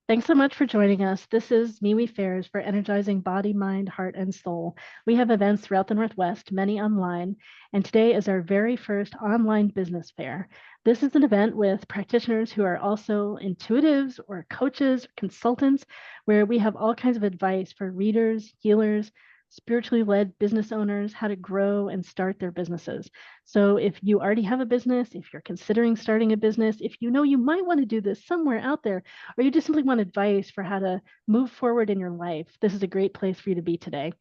Thanks so much for joining us. This is MeWe Fairs for energizing body, mind, heart, and soul. We have events throughout the Northwest, many online, and today is our very first online business fair. This is an event with practitioners who are also intuitives or coaches, consultants, where we have all kinds of advice for readers, healers, spiritually led business owners, how to grow and start their businesses. So if you already have a business, if you're considering starting a business, if you know you might want to do this somewhere out there, or you just simply want advice for how to move forward in your life, this is a great place for you to be today.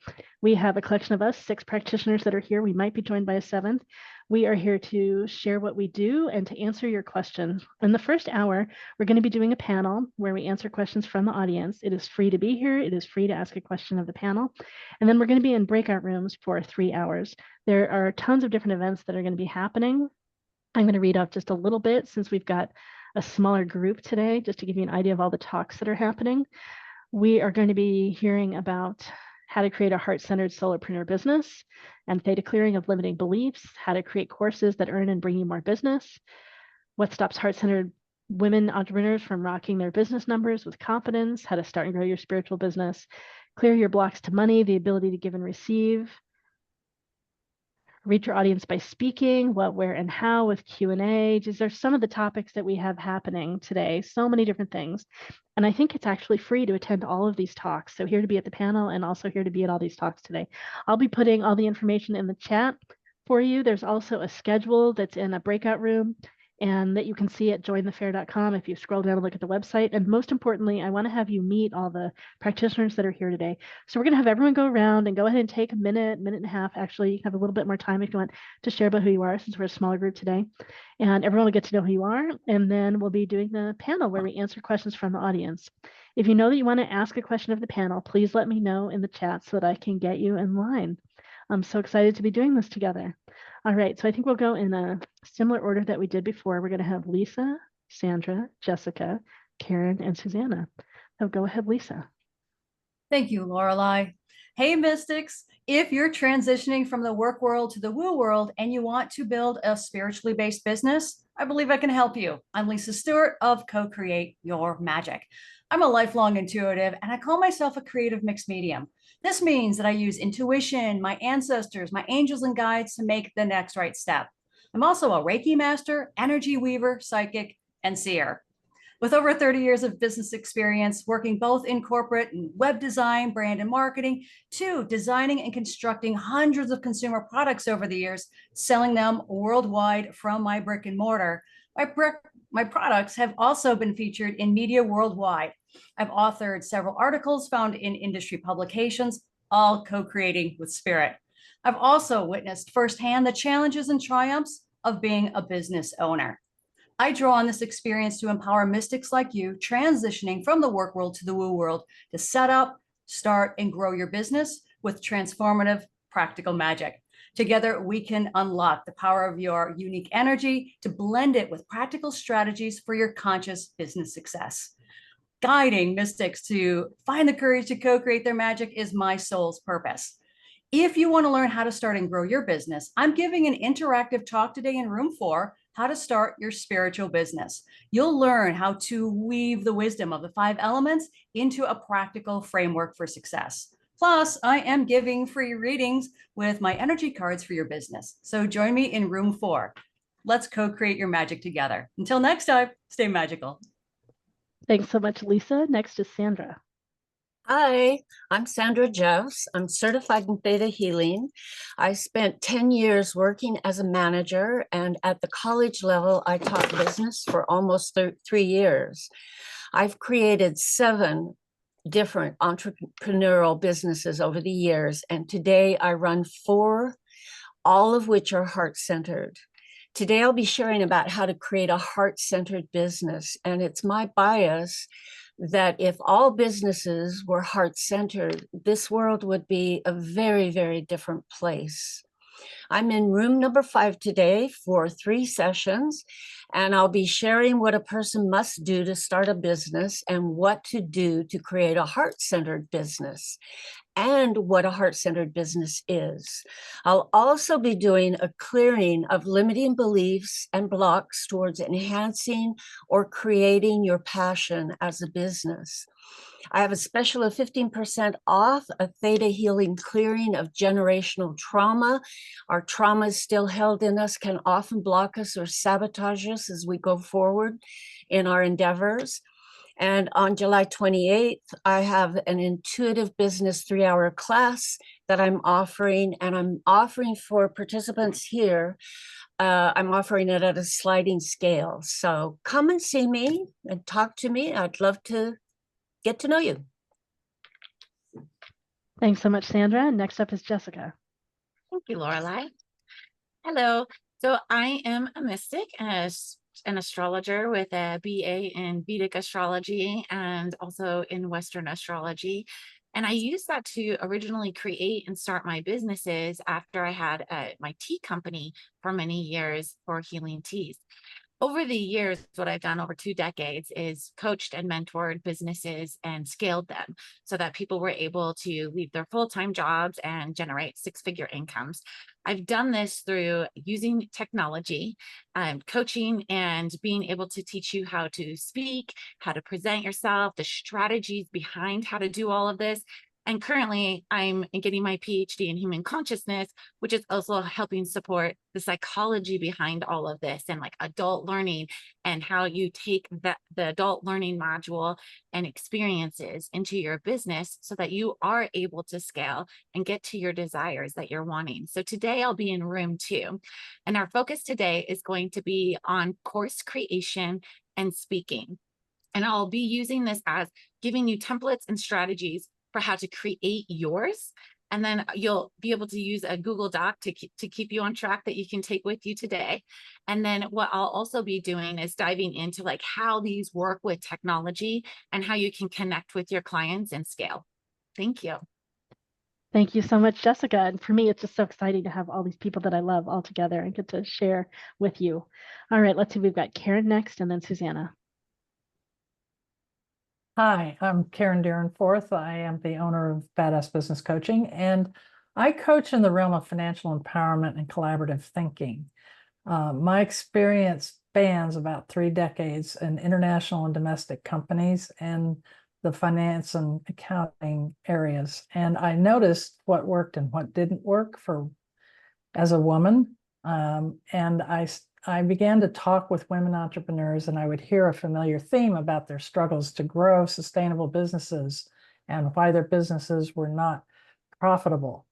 We have a collection of us, 6 practitioners that are here. We might be joined by a 7th. We are here to share what we do and to answer your questions. In the first hour, we're going to be doing a panel where we answer questions from the audience. It is free to be here. It is free to ask a question of the panel. And then we're going to be in breakout rooms for 3 hours. There are tons of different events that are going to be happening. I'm going to read off just a little bit since we've got a smaller group today, just to give you an idea of all the talks that are happening. We are going to be hearing about how to create a heart-centered solopreneur business and theta clearing of limiting beliefs, how to create courses that earn and bring you more business, what stops heart-centered women entrepreneurs from rocking their business numbers with confidence, how to start and grow your spiritual business, clear your blocks to money, the ability to give and receive, reach your audience by speaking, what, where, and how with Q&A. These are some of the topics that we have happening today, so many different things. And I think it's actually free to attend all of these talks. So here to be at the panel and also here to be at all these talks today. I'll be putting all the information in the chat for you. There's also a schedule that's in a breakout room and that you can see at jointhefair.com if you scroll down and look at the website. And most importantly, I want to have you meet all the practitioners that are here today. So we're going to have everyone go around and go ahead and take a minute, minute and a half. Actually, you can have a little bit more time if you want to share about who you are, since we're a smaller group today. And everyone will get to know who you are. And then we'll be doing the panel where we answer questions from the audience. If you know that you want to ask a question of the panel, please let me know in the chat so that I can get you in line. I'm so excited to be doing this together. All right, so I think we'll go in a similar order that we did before. We're going to have Lisa, Sandra, Jessica, Karen, and Susanna. So go ahead, Lisa. Thank you, Lorelei. Hey, Mystics. If you're transitioning from the work world to the woo world and you want to build a spiritually based business, I believe I can help you. I'm Lisa Stewart of Co-Create Your Magic. I'm a lifelong intuitive and I call myself a creative mixed medium. This means that I use intuition, my ancestors, my angels and guides to make the next right step. I'm also a Reiki master, energy weaver, psychic, and seer. With over 30 years of business experience working both in corporate and web design, brand and marketing, to designing and constructing hundreds of consumer products over the years, selling them worldwide from my brick and mortar, my products have also been featured in media worldwide. I've authored several articles found in industry publications, all co-creating with spirit. I've also witnessed firsthand the challenges and triumphs of being a business owner. I draw on this experience to empower mystics like you transitioning from the work world to the woo world to set up, start, and grow your business with transformative, practical magic. Together, we can unlock the power of your unique energy to blend it with practical strategies for your conscious business success. Guiding mystics to find the courage to co-create their magic is my soul's purpose. If you want to learn how to start and grow your business, I'm giving an interactive talk today in room 4, how to start your spiritual business. You'll learn how to weave the wisdom of the 5 elements into a practical framework for success. Plus, I am giving free readings with my energy cards for your business. So join me in room 4. Let's co-create your magic together. Until next time, stay magical. Thanks so much, Lisa. Next is Sandra. Hi, I'm Sandra Jeffs. I'm certified in theta healing. I spent 10 years working as a manager, and at the college level, I taught business for almost 3 years. I've created 7 different entrepreneurial businesses over the years, and today I run 4, all of which are heart-centered. Today I'll be sharing about how to create a heart-centered business, and it's my bias that if all businesses were heart-centered, this world would be a very, very different place. I'm in room number 5 today for 3 sessions, And I'll be sharing what a person must do to start a business and what to do to create a heart-centered business and what a heart-centered business is. I'll also be doing a clearing of limiting beliefs and blocks towards enhancing or creating your passion as a business. I have a special of 15% off a theta healing clearing of generational trauma. Our trauma is still held in us, can often block us or sabotage us as we go forward in our endeavors. And on July 28th, I have an intuitive business 3-hour class that I'm offering, and I'm offering for participants here. I'm offering it at a sliding scale. So come and see me and talk to me. I'd love to get to know you. Thanks so much, Sandra. Next up is Jessica. Thank you, Lorelai. Hello. So I am a mystic and an astrologer with a BA in Vedic astrology and also in Western astrology. And I used that to originally create and start my businesses after I had my tea company for many years for healing teas. Over the years, what I've done over 2 decades is coached and mentored businesses and scaled them so that people were able to leave their full-time jobs and generate 6-figure incomes. I've done this through using technology, coaching, and being able to teach you how to speak, how to present yourself, the strategies behind how to do all of this. And currently, I'm getting my PhD in human consciousness, which is also helping support the psychology behind all of this and like adult learning and how you take the adult learning module and experiences into your business so that you are able to scale and get to your desires that you're wanting. So today I'll be in room 2, and our focus today is going to be on course creation and speaking. And I'll be using this as giving you templates and strategies for how to create yours. And then you'll be able to use a Google Doc to keep you on track that you can take with you today. And then what I'll also be doing is diving into like how these work with technology and how you can connect with your clients and scale. Thank you. Thank you so much, Jessica. And for me, it's just so exciting to have all these people that I love all together and get to share with you. All right, let's see. We've got Karen next and then Susanna. Hi, I'm Karen Darrenforth. I am the owner of Badass Business Coaching, and I coach in the realm of financial empowerment and collaborative thinking. My experience spans about 3 decades in international and domestic companies and the finance and accounting areas. And I noticed what worked and what didn't work as a woman. And I began to talk with women entrepreneurs, and I would hear a familiar theme about their struggles to grow sustainable businesses and why their businesses were not profitable.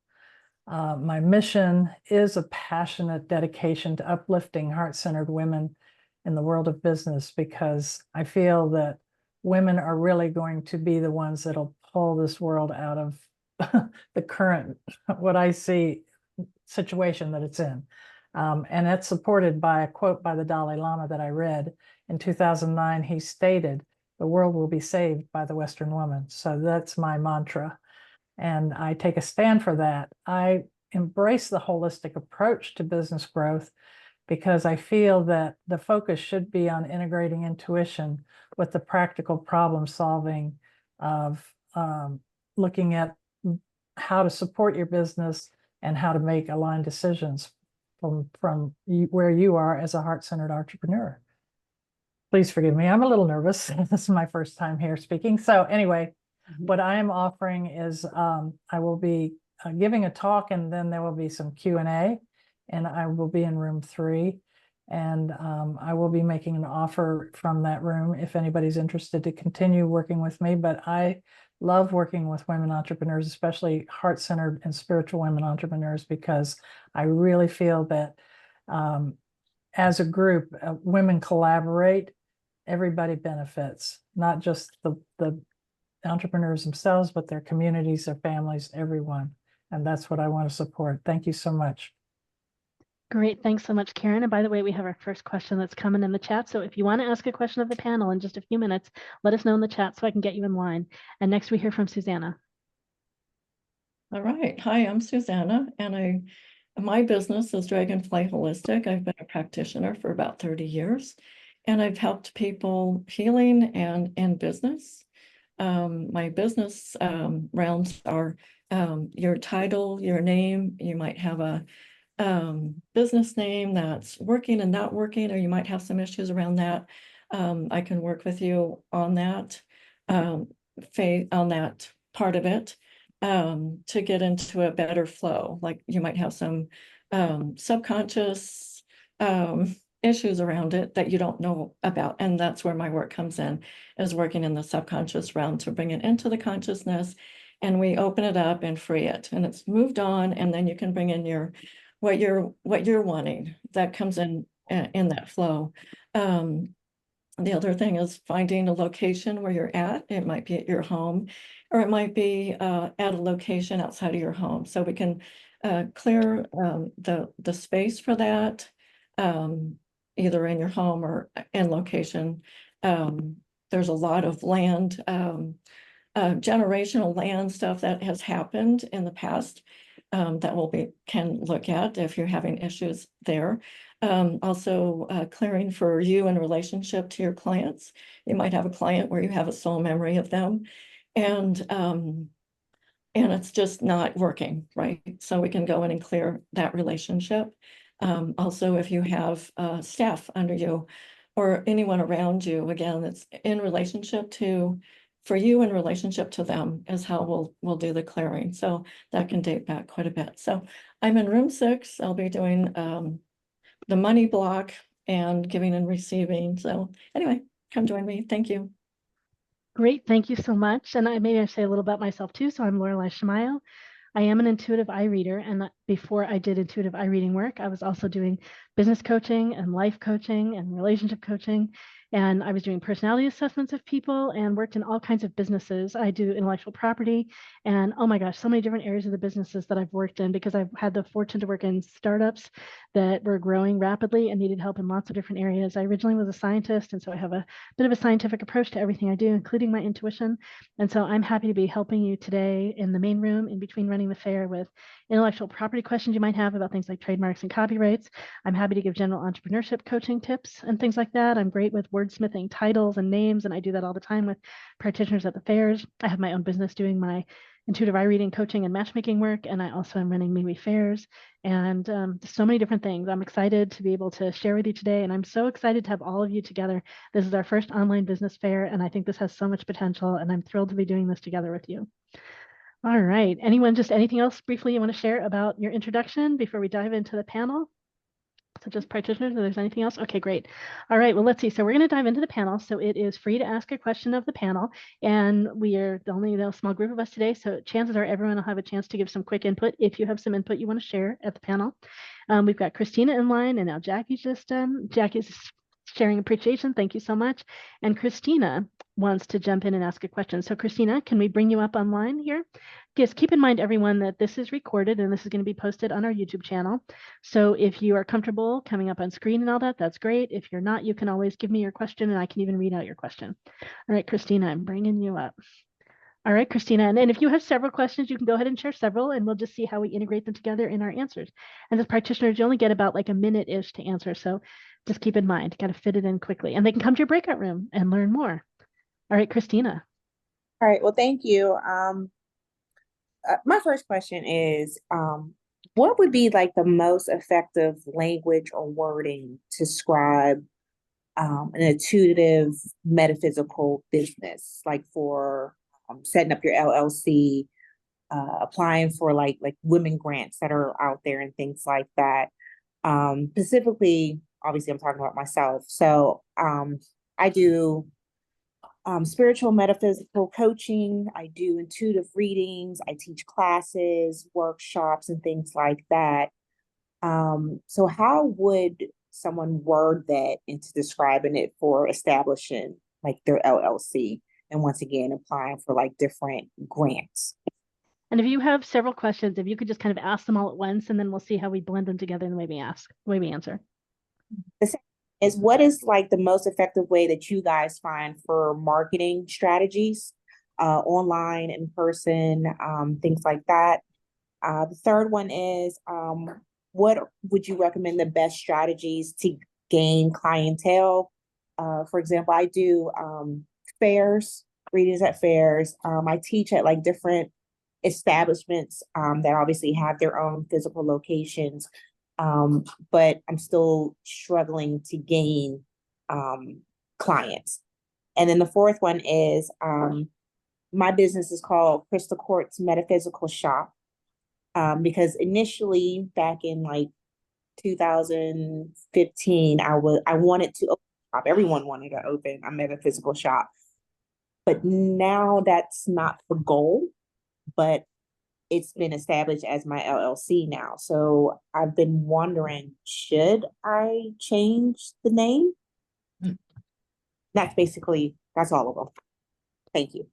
My mission is a passionate dedication to uplifting heart-centered women in the world of business, because I feel that women are really going to be the ones that'll pull this world out of the current, what I see, situation that it's in. And that's supported by a quote by the Dalai Lama that I read in 2009. He stated, "The world will be saved by the Western woman." So that's my mantra. And I take a stand for that. I embrace the holistic approach to business growth because I feel that the focus should be on integrating intuition with the practical problem solving of looking at how to support your business and how to make aligned decisions from where you are as a heart-centered entrepreneur. Please forgive me, I'm a little nervous. This is my first time here speaking. So anyway, what I am offering is I will be giving a talk, and then there will be some Q&A, and I will be in room 3. And I will be making an offer from that room if anybody's interested to continue working with me. But I love working with women entrepreneurs, especially heart-centered and spiritual women entrepreneurs, because I really feel that as a group, women collaborate, everybody benefits, not just the entrepreneurs themselves, but their communities, their families, everyone. And that's what I want to support. Thank you so much. Great. Thanks so much, Karen. And by the way, we have our first question that's coming in the chat. So if you want to ask a question of the panel in just a few minutes, let us know in the chat so I can get you in line. And next we hear from Susanna. All right. Hi, I'm Susanna, and I My business is Dragonfly Holistic. I've been a practitioner for about 30 years, and I've helped people healing and in business. My business realms are your title, your name. You might have a business name that's working and not working, or you might have some issues around that. I can work with you on that, on that part of it, to get into a better flow. Like you might have some subconscious issues around it that you don't know about. And that's where my work comes in, is working in the subconscious realm to bring it into the consciousness, and we open it up and free it, and it's moved on. And then you can bring in your what you're wanting that comes in that flow. The other thing is finding a location where you're at. It might be at your home, or it might be at a location outside of your home. So we can clear the space for that, either in your home or in location. There's a lot of land, generational land stuff that has happened in the past, that can look at if you're having issues there. Also, clearing for you in relationship to your clients. You might have a client where you have a soul memory of them, and it's just not working, right? So we can go in and clear that relationship. Also, if you have staff under you or anyone around you, again, it's in relationship to, for you in relationship to them is how we'll do the clearing. So that can date back quite a bit. So I'm in room 6. I'll be doing the money block and giving and receiving. So anyway, come join me. Thank you. Great, thank you so much. And maybe I say a little about myself too. So I'm Lorelei Shamayo. I am an intuitive eye reader, and before I did intuitive eye reading work, I was also doing business coaching and life coaching and relationship coaching. And I was doing personality assessments of people and worked in all kinds of businesses. I do intellectual property, and oh my gosh, so many different areas of the businesses that I've worked in, because I've had the fortune to work in startups that were growing rapidly and needed help in lots of different areas. I originally was a scientist, and so I have a bit of a scientific approach to everything I do, including my intuition. And so I'm happy to be helping you today in the main room in between running the fair with intellectual property questions you might have about things like trademarks and copyrights. I'm happy to give general entrepreneurship coaching tips and things like that. I'm great with wordsmithing titles and names, and I do that all the time with practitioners at the fairs. I have my own business doing my intuitive eye reading, coaching, and matchmaking work, and I also am running MeWe fairs, and so many different things. I'm excited to be able to share with you today, and I'm so excited to have all of you together. This is our first online business fair, and I think this has so much potential, and I'm thrilled to be doing this together with you. All right, anyone, just anything else briefly you want to share about your introduction before we dive into the panel? So just practitioners, if there's anything else? Okay, great. All right, well, let's see. So we're going to dive into the panel. So it is free to ask a question of the panel, and we are the only small group of us today. So chances are everyone will have a chance to give some quick input if you have some input you want to share at the panel. We've got Christina in line, and now Jackie's sharing appreciation. Thank you so much. And Christina wants to jump in and ask a question. So Christina, can we bring you up online here? Yes, keep in mind, everyone, that this is recorded and this is going to be posted on our YouTube channel. So if you are comfortable coming up on screen and all that, that's great. If you're not, you can always give me your question and I can even read out your question. All right, Christina, I'm bringing you up. All right, Christina, and then if you have several questions, you can go ahead and share several, and we'll just see how we integrate them together in our answers. And as practitioners, you only get about like a minute-ish to answer, so just keep in mind, got to fit it in quickly. And they can come to your breakout room and learn more. All right, Christina. All right, well, thank you. My first question is, what would be like the most effective language or wording to describe an intuitive metaphysical business, like for setting up your LLC, applying for like women grants that are out there and things like that? Specifically, obviously, I'm talking about myself. So I do spiritual metaphysical coaching. I do intuitive readings. I teach classes, workshops, and things like that. So how would someone word that into describing it for establishing like their LLC, and once again applying for like different grants? And if you have several questions, if you could just kind of ask them all at once, and then we'll see how we blend them together in the way we answer. The second is, what is like the most effective way that you guys find for marketing strategies, online, in person, things like that? The third one is, what would you recommend the best strategies to gain clientele? For example, I do fairs, readings at fairs. I teach at like different establishments that obviously have their own physical locations, but I'm still struggling to gain clients. And then the fourth one is my business is called Crystal Quartz Metaphysical Shop, because initially back in like 2015, I wanted to open a shop. Everyone wanted to open a metaphysical shop, but now that's not the goal. But it's been established as my LLC now. So I've been wondering, should I change the name? That's all of them. Thank you.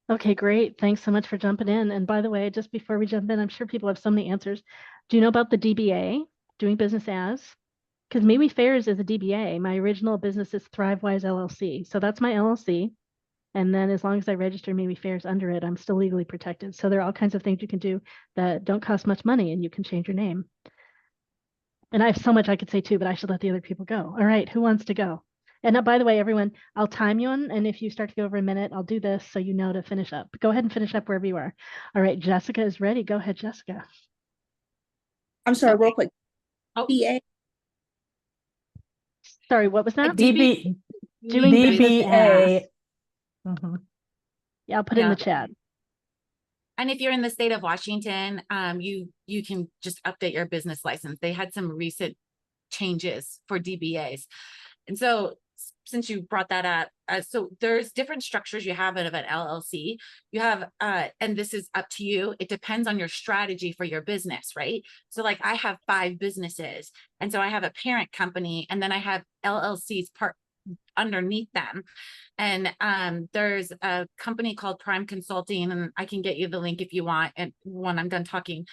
Okay, great. Thanks so much for jumping in. And by the way, just before we jump in, I'm sure people have so many answers. Do you know about the DBA, doing business as? Because MeWe Fairs is a DBA. My original business is ThriveWise LLC. So that's my LLC. And then as long as I register MeWe Fairs under it, I'm still legally protected. So there are all kinds of things you can do that don't cost much money, and you can change your name. And I have so much I could say too, but I should let the other people go. All right, who wants to go? And by the way, everyone, I'll time you on, and if you start to go over a minute, I'll do this so you know to finish up. Go ahead and finish up wherever you are. All right, Jessica is ready. Go ahead, Jessica. I'm sorry, Okay. real quick. Oh. DBA. Sorry, what was that? DB, Doing business DBA. as. Mhm. Yeah, I'll put it in Yeah. the chat. And if you're in the state of Washington, you can just update your business license. They had some recent changes for DBAs. And so since you brought that up, so there's different structures you have of an LLC. You have, and this is up to you. It depends on your strategy for your business, right? So like I have 5 businesses. And so I have a parent company, and then I have LLCs part underneath them. And there's a company called Prime Consulting, and I can get you the link if you want. And when I'm done talking,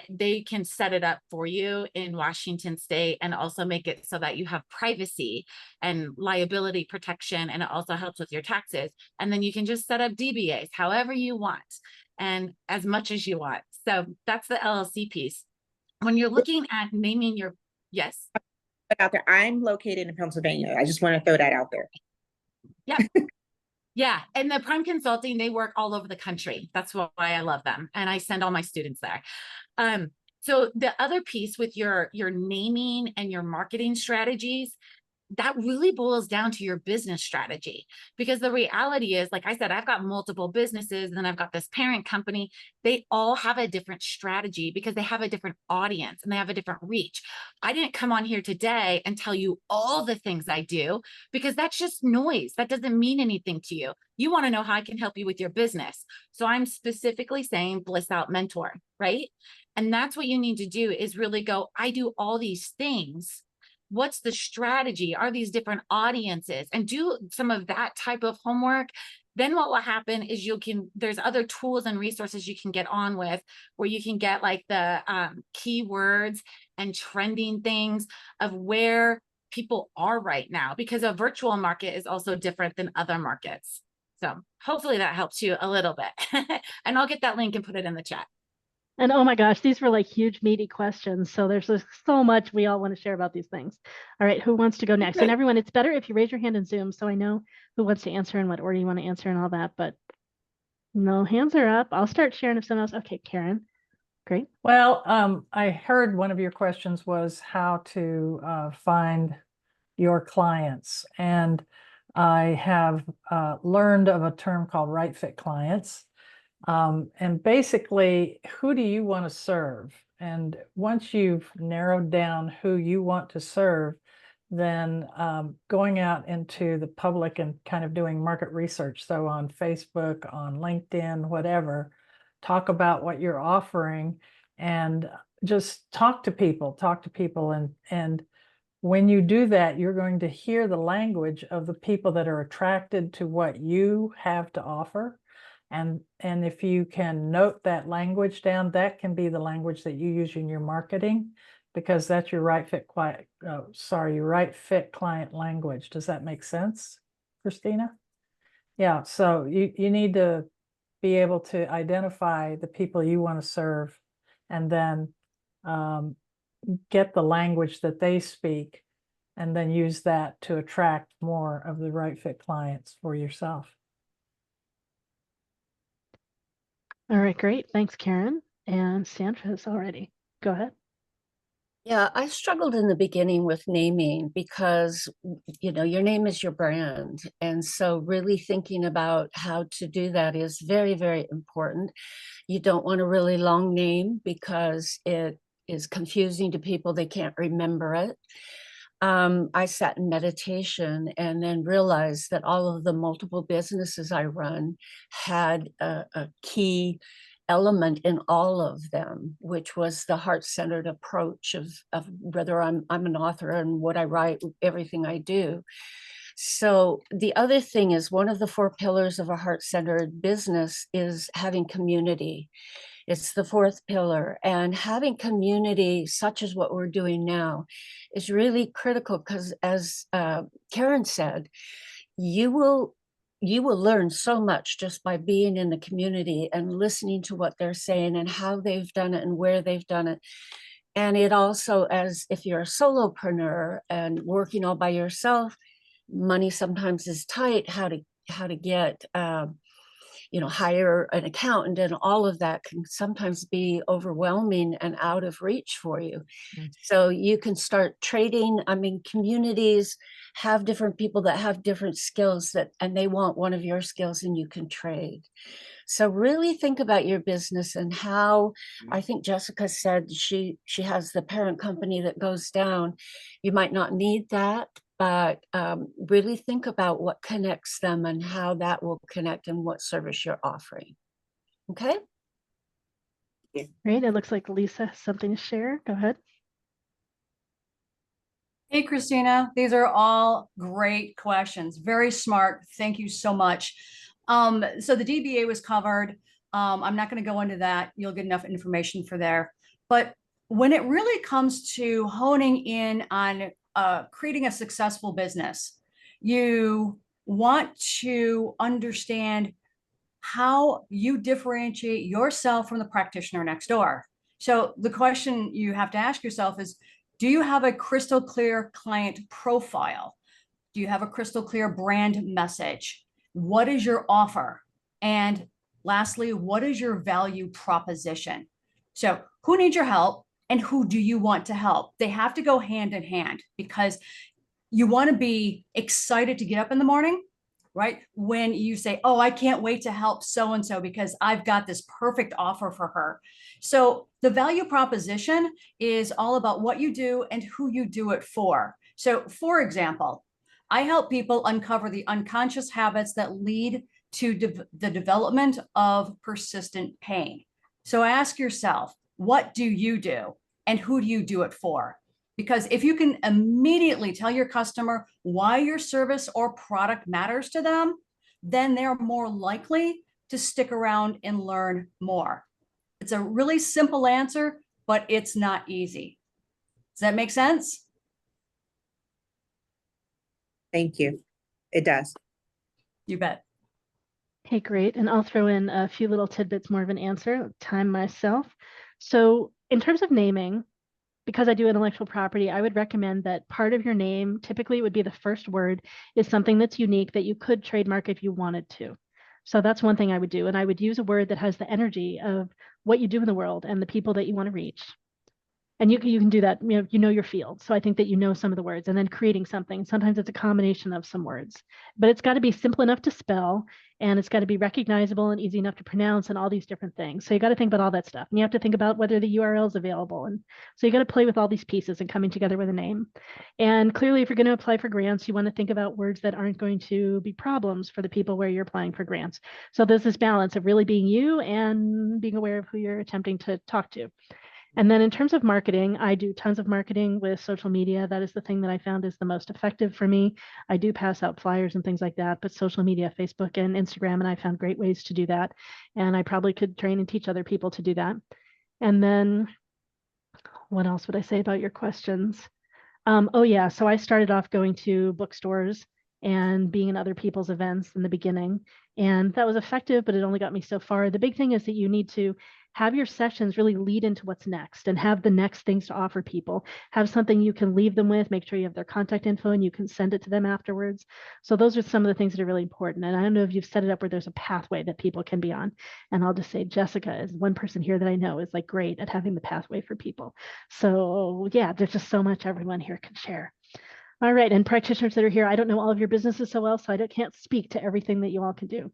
they can set it up for you in Washington state, and also make it so that you have privacy and liability protection. And it also helps with your taxes. And then you can just set up DBAs however you want and as much as you want. So that's the LLC piece. When you're looking at naming your, yes. Out there, I'm located in Pennsylvania. I just want to throw that out there. Yeah. Yeah. And the Prime Consulting, they work all over the country. That's why I love them. And I send all my students there. So the other piece with your naming and your marketing strategies, that really boils down to your business strategy. Because the reality is, like I said, I've got multiple businesses, and then I've got this parent company. They all have a different strategy because they have a different audience and they have a different reach. I didn't come on here today and tell you all the things I do, because that's just noise. That doesn't mean anything to you. You want to know how I can help you with your business. So I'm specifically saying Bliss Out Mentor, right? And that's what you need to do, is really go, I do all these things. What's the strategy? Are these different audiences? And do some of that type of homework. Then what will happen is there's other tools and resources you can get on with, where you can get like the keywords and trending things of where people are right now, because a virtual market is also different than other markets. So hopefully that helps you a little bit. And I'll get that link and put it in the chat. And oh my gosh, these were like huge, meaty questions. So there's just so much we all want to share about these things. All right, who wants to go next? And everyone, it's better if you raise your hand in Zoom, so I know who wants to answer and what order you want to answer and all that. But no hands are up. I'll start sharing if someone else. Okay, Karen. Great. Well, I heard one of your questions was how to find your clients. And I have learned of a term called right fit clients. And basically, who do you want to serve? And once you've narrowed down who you want to serve, then going out into the public and kind of doing market research. So on Facebook, on LinkedIn, whatever, talk about what you're offering and just talk to people. And when you do that, you're going to hear the language of the people that are attracted to what you have to offer. And if you can note that language down, that can be the language that you use in your marketing, because that's your right fit client, your right fit client language. Does that make sense, Christina? Yeah, so you need to be able to identify the people you want to serve, and then get the language that they speak and then use that to attract more of the right fit clients for yourself. All right, great. Thanks, Karen. And Sandra's already. Go ahead. Yeah, I struggled in the beginning with naming because, your name is your brand. And so really thinking about how to do that is very, very important. You don't want a really long name because it is confusing to people. They can't remember it. I sat in meditation and then realized that all of the multiple businesses I run had a key element in all of them, which was the heart-centered approach of whether I'm an author and what I write, everything I do. So the other thing is, one of the 4 pillars of a heart-centered business is having community. It's the 4th pillar, and having community, such as what we're doing now, is really critical because, as Karen said, you will learn so much just by being in the community and listening to what they're saying and how they've done it and where they've done it. And it also, as if you're a solopreneur and working all by yourself, money sometimes is tight. How to get hire an accountant, and all of that can sometimes be overwhelming and out of reach for you. So you can start trading. I mean, communities have different people that have different skills and they want one of your skills, and you can trade. So really think about your business and how, I think Jessica said she has the parent company that goes down. You might not need that, but really think about what connects them and how that will connect and what service you're offering. Okay? Great. It looks like Lisa has something to share. Go ahead. Hey, Christina, these are all great questions. Very smart. Thank you so much. So the DBA was covered. I'm not going to go into that. You'll get enough information for there. But when it really comes to honing in on creating a successful business, you want to understand how you differentiate yourself from the practitioner next door. So the question you have to ask yourself is, do you have a crystal clear client profile? Do you have a crystal clear brand message? What is your offer? And lastly, what is your value proposition? So who needs your help and who do you want to help? They have to go hand in hand, because you want to be excited to get up in the morning, right? When you say, oh, I can't wait to help so-and-so because I've got this perfect offer for her. So the value proposition is all about what you do and who you do it for. So for example, I help people uncover the unconscious habits that lead to the development of persistent pain. So ask yourself, what do you do and who do you do it for? Because if you can immediately tell your customer why your service or product matters to them, then they're more likely to stick around and learn more. It's a really simple answer, but it's not easy. Does that make sense? Thank you. It does. You bet. Okay, great. And I'll throw in a few little tidbits, more of an answer, time myself. So in terms of naming, because I do intellectual property, I would recommend that part of your name, typically it would be the first word, is something that's unique that you could trademark if you wanted to. So that's one thing I would do. And I would use a word that has the energy of what you do in the world and the people that you want to reach. And you can do that, you know your field. So I think that you know some of the words, and then creating something. Sometimes it's a combination of some words, but it's got to be simple enough to spell, and it's got to be recognizable and easy enough to pronounce, and all these different things. So you got to think about all that stuff, and you have to think about whether the URL is available. And so you got to play with all these pieces and coming together with a name. And clearly, if you're going to apply for grants, you want to think about words that aren't going to be problems for the people where you're applying for grants. So there's this balance of really being you and being aware of who you're attempting to talk to. And then in terms of marketing, I do tons of marketing with social media. That is the thing that I found is the most effective for me. I do pass out flyers and things like that, but social media, Facebook and Instagram, and I found great ways to do that. And I probably could train and teach other people to do that. And then what else would I say about your questions? Oh yeah, so I started off going to bookstores and being in other people's events in the beginning, and that was effective, but it only got me so far. The big thing is that you need to have your sessions really lead into what's next and have the next things to offer people. Have something you can leave them with, make sure you have their contact info and you can send it to them afterwards. So those are some of the things that are really important. And I don't know if you've set it up where there's a pathway that people can be on. And I'll just say Jessica is one person here that I know is like great at having the pathway for people. So yeah, there's just so much everyone here can share. All right, and practitioners that are here, I don't know all of your businesses so well, so can't speak to everything that you all can do.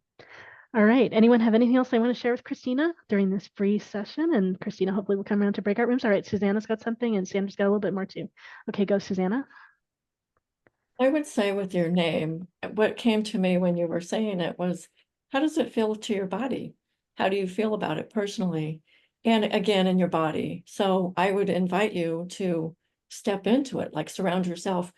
All right, anyone have anything else they want to share with Christina during this free session? And Christina hopefully will come around to breakout rooms. All right, Susanna's got something and Sandra's got a little bit more too. Okay, go Susanna. I would say with your name, what came to me when you were saying it was, how does it feel to your body? How do you feel about it personally? And again, in your body. So I would invite you to step into it, like surround yourself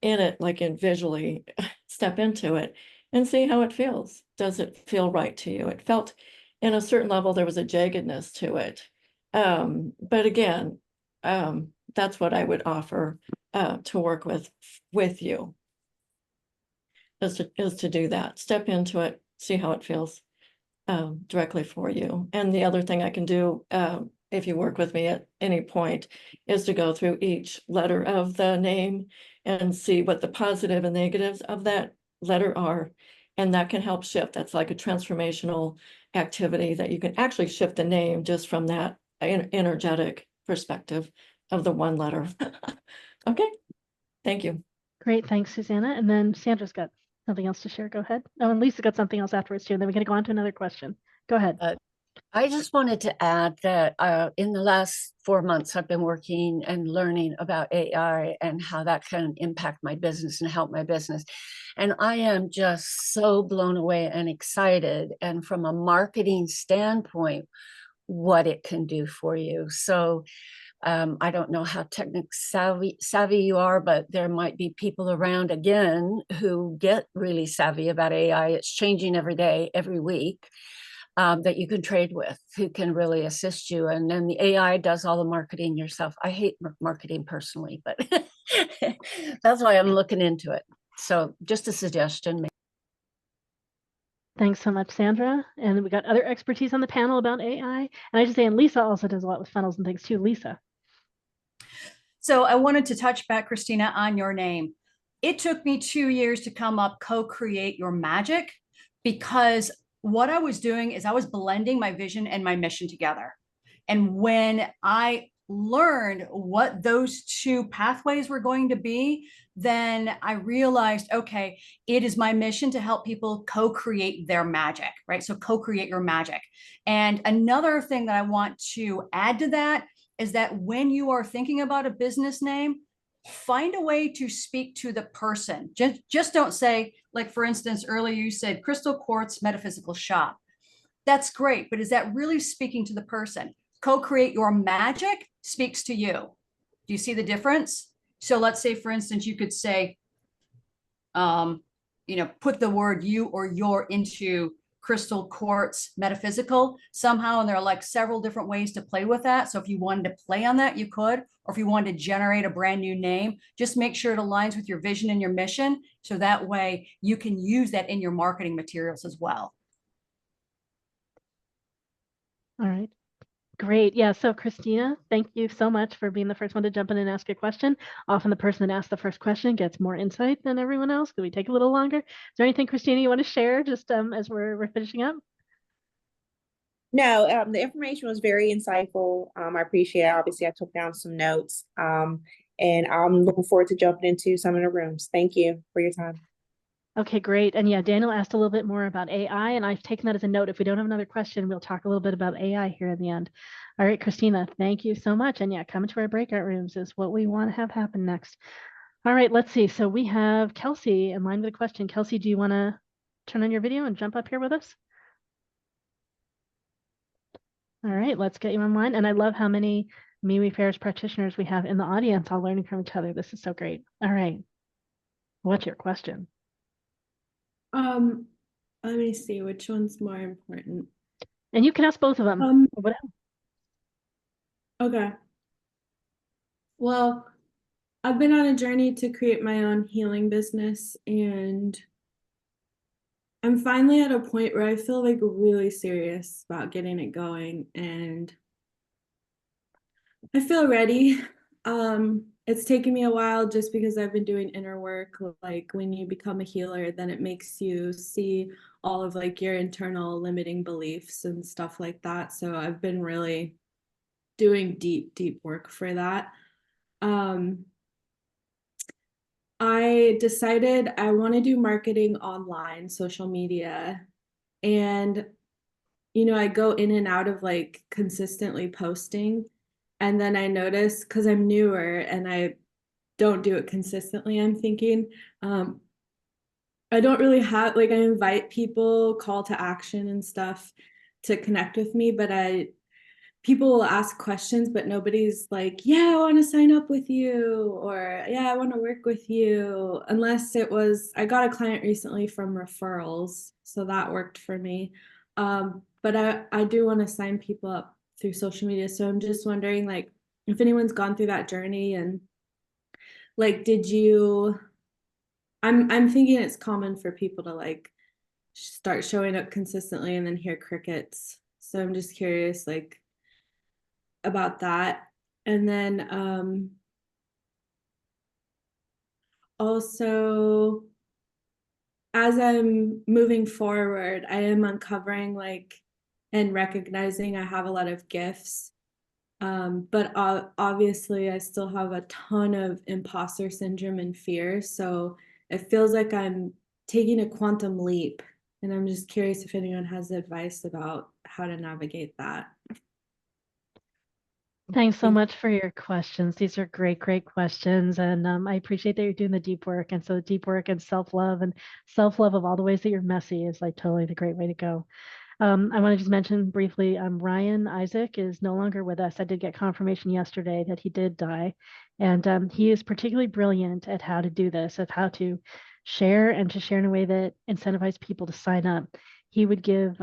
in it, like in visually step into it and see how it feels. Does it feel right to you? It felt in a certain level, there was a jaggedness to it. But again, that's what I would offer to work with you is to do that. Step into it, see how it feels directly for you. And the other thing I can do if you work with me at any point is to go through each letter of the name and see what the positive and negatives of that letter are. And that can help shift. That's like a transformational activity that you can actually shift the name just from that energetic perspective of the one letter. Okay, thank you. Great, thanks, Susanna. And then Sandra's got something else to share. Go ahead. Oh, and Lisa got something else afterwards too. And then we're going to go on to another question. Go ahead. I just wanted to add that in the last 4 months, I've been working and learning about AI and how that can impact my business and help my business. And I am just so blown away and excited. And from a marketing standpoint, what it can do for you. So I don't know how technical savvy you are, but there might be people around again who get really savvy about AI. It's changing every day, every week. That you can trade with, who can really assist you. And then the AI does all the marketing yourself. I hate marketing personally, but that's why I'm looking into it. So just a suggestion. Thanks so much, Sandra. And we got other expertise on the panel about AI. And I just say, and Lisa also does a lot with funnels and things too. Lisa. So I wanted to touch back, Christina, on your name. It took me 2 years to come up, co-create your magic, because what I was doing is I was blending my vision and my mission together. And when I learned what those two pathways were going to be, then I realized, okay, it is my mission to help people co-create their magic, right? So co-create your magic. And another thing that I want to add to that is that when you are thinking about a business name, find a way to speak to the person. Just don't say, like, for instance, earlier you said Crystal Quartz Metaphysical Shop. That's great, but is that really speaking to the person? Co-create your magic speaks to you. Do you see the difference? So let's say, for instance, you could say, put the word you or your into Crystal Quartz Metaphysical somehow, and there are like several different ways to play with that. So if you wanted to play on that, you could, or if you wanted to generate a brand new name, just make sure it aligns with your vision and your mission. So that way you can use that in your marketing materials as well. All right. Great. Yeah. So Christina, thank you so much for being the first one to jump in and ask a question. Often the person that asks the first question gets more insight than everyone else. Could we take a little longer? Is there anything, Christina, you want to share just as we're finishing up? No, the information was very insightful. I appreciate it. Obviously, I took down some notes. And I'm looking forward to jumping into some of the rooms. Thank you for your time. Okay, great. And yeah, Daniel asked a little bit more about AI, and I've taken that as a note. If we don't have another question, we'll talk a little bit about AI here at the end. All right, Christina, thank you so much. And yeah, coming to our breakout rooms is what we want to have happen next. All right, let's see. So we have Kelsey in line with a question. Kelsey, do you want to turn on your video and jump up here with us? All right, let's get you online. And I love how many MeWe Fairs practitioners we have in the audience, all learning from each other. This is so great. All right, what's your question? Let me see which one's more important. And you can ask both of them. Okay. Well, I've been on a journey to create my own healing business, and I'm finally at a point where I feel like really serious about getting it going, and I feel ready. It's taken me a while just because I've been doing inner work. Like when you become a healer, then it makes you see all of like your internal limiting beliefs and stuff like that. So I've been really doing deep work for that. Um, I decided I want to do marketing online, social media, and I go in and out of like consistently posting. And then I notice because I'm newer and I don't do it consistently, I'm thinking, I don't really have like I invite people, call to action and stuff to connect with me, but people will ask questions, but nobody's like, yeah, I want to sign up with you, or yeah, I want to work with you, unless it was, I got a client recently from referrals. So that worked for me. But I do want to sign people up through social media. So I'm just wondering like if anyone's gone through that journey and like, I'm thinking it's common for people to like start showing up consistently and then hear crickets. So I'm just curious, like, about that. And then also, as I'm moving forward, I am uncovering like and recognizing I have a lot of gifts. But obviously, I still have a ton of imposter syndrome and fear. So it feels like I'm taking a quantum leap. And I'm just curious if anyone has advice about how to navigate that. Thanks so much for your questions. These are great questions. And I appreciate that you're doing the deep work. And so, deep work and self love of all the ways that you're messy is like totally the great way to go. I want to just mention briefly, Ryan Isaac is no longer with us. I did get confirmation yesterday that he did die. And he is particularly brilliant at how to do this, at how to share and to share in a way that incentivizes people to sign up. He would give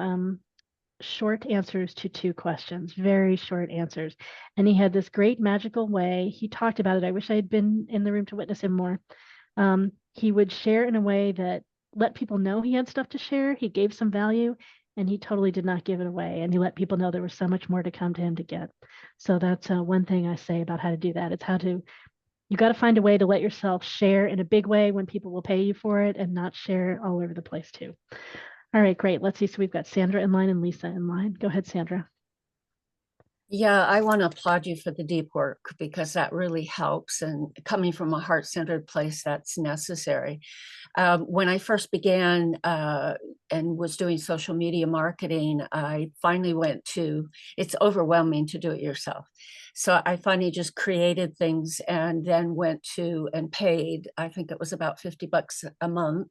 short answers to two questions, very short answers. And he had this great magical way. He talked about it. I wish I had been in the room to witness him more. He would share in a way that let people know he had stuff to share. He gave some value and he totally did not give it away. And he let people know there was so much more to come to him to get. So that's one thing I say about how to do that. It's you got to find a way to let yourself share in a big way when people will pay you for it and not share all over the place too. All right, great. Let's see. So we've got Sandra in line and Lisa in line. Go ahead, Sandra. Yeah, I want to applaud you for the deep work because that really helps. And coming from a heart-centered place, that's necessary. When I first began and was doing social media marketing, I finally it's overwhelming to do it yourself. So I finally just created things and then went to and paid, I think it was about $50 a month.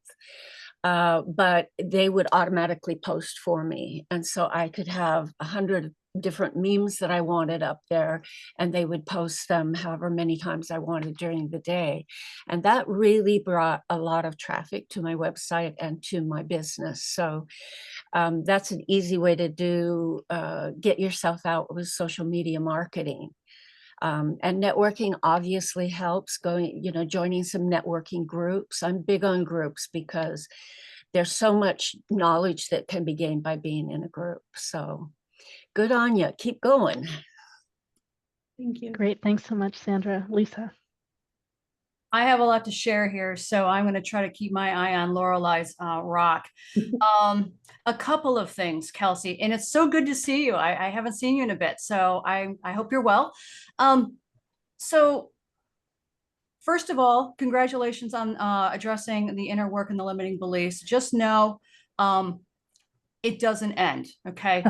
But they would automatically post for me. And so I could have 100 different memes that I wanted up there, and they would post them however many times I wanted during the day. And that really brought a lot of traffic to my website and to my business. So that's an easy way to get yourself out with social media marketing. And networking obviously helps, joining some networking groups. I'm big on groups because there's so much knowledge that can be gained by being in a group. So good on you. Keep going. Thank you. Great. Thanks so much, Sandra. Lisa. I have a lot to share here, so I'm going to try to keep my eye on Lorelai's rock. A couple of things, Kelsey, and it's so good to see you. I haven't seen you in a bit, so I hope you're well. So first of all, congratulations on addressing the inner work and the limiting beliefs. Just know it doesn't end, okay?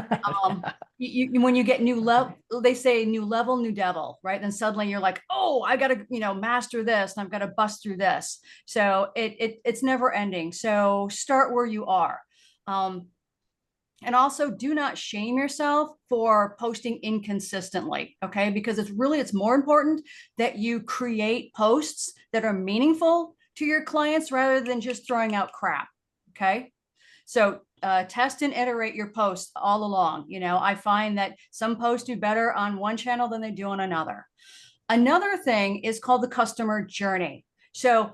When you get new level, they say new level, new devil, right? Then suddenly you're like, oh, I gotta, master this, and I've got to bust through this. So it's never ending. So start where you are. And also do not shame yourself for posting inconsistently, okay? Because it's more important that you create posts that are meaningful to your clients rather than just throwing out crap, okay? So test and iterate your posts all along. I find that some posts do better on one channel than they do on another. Another thing is called the customer journey. So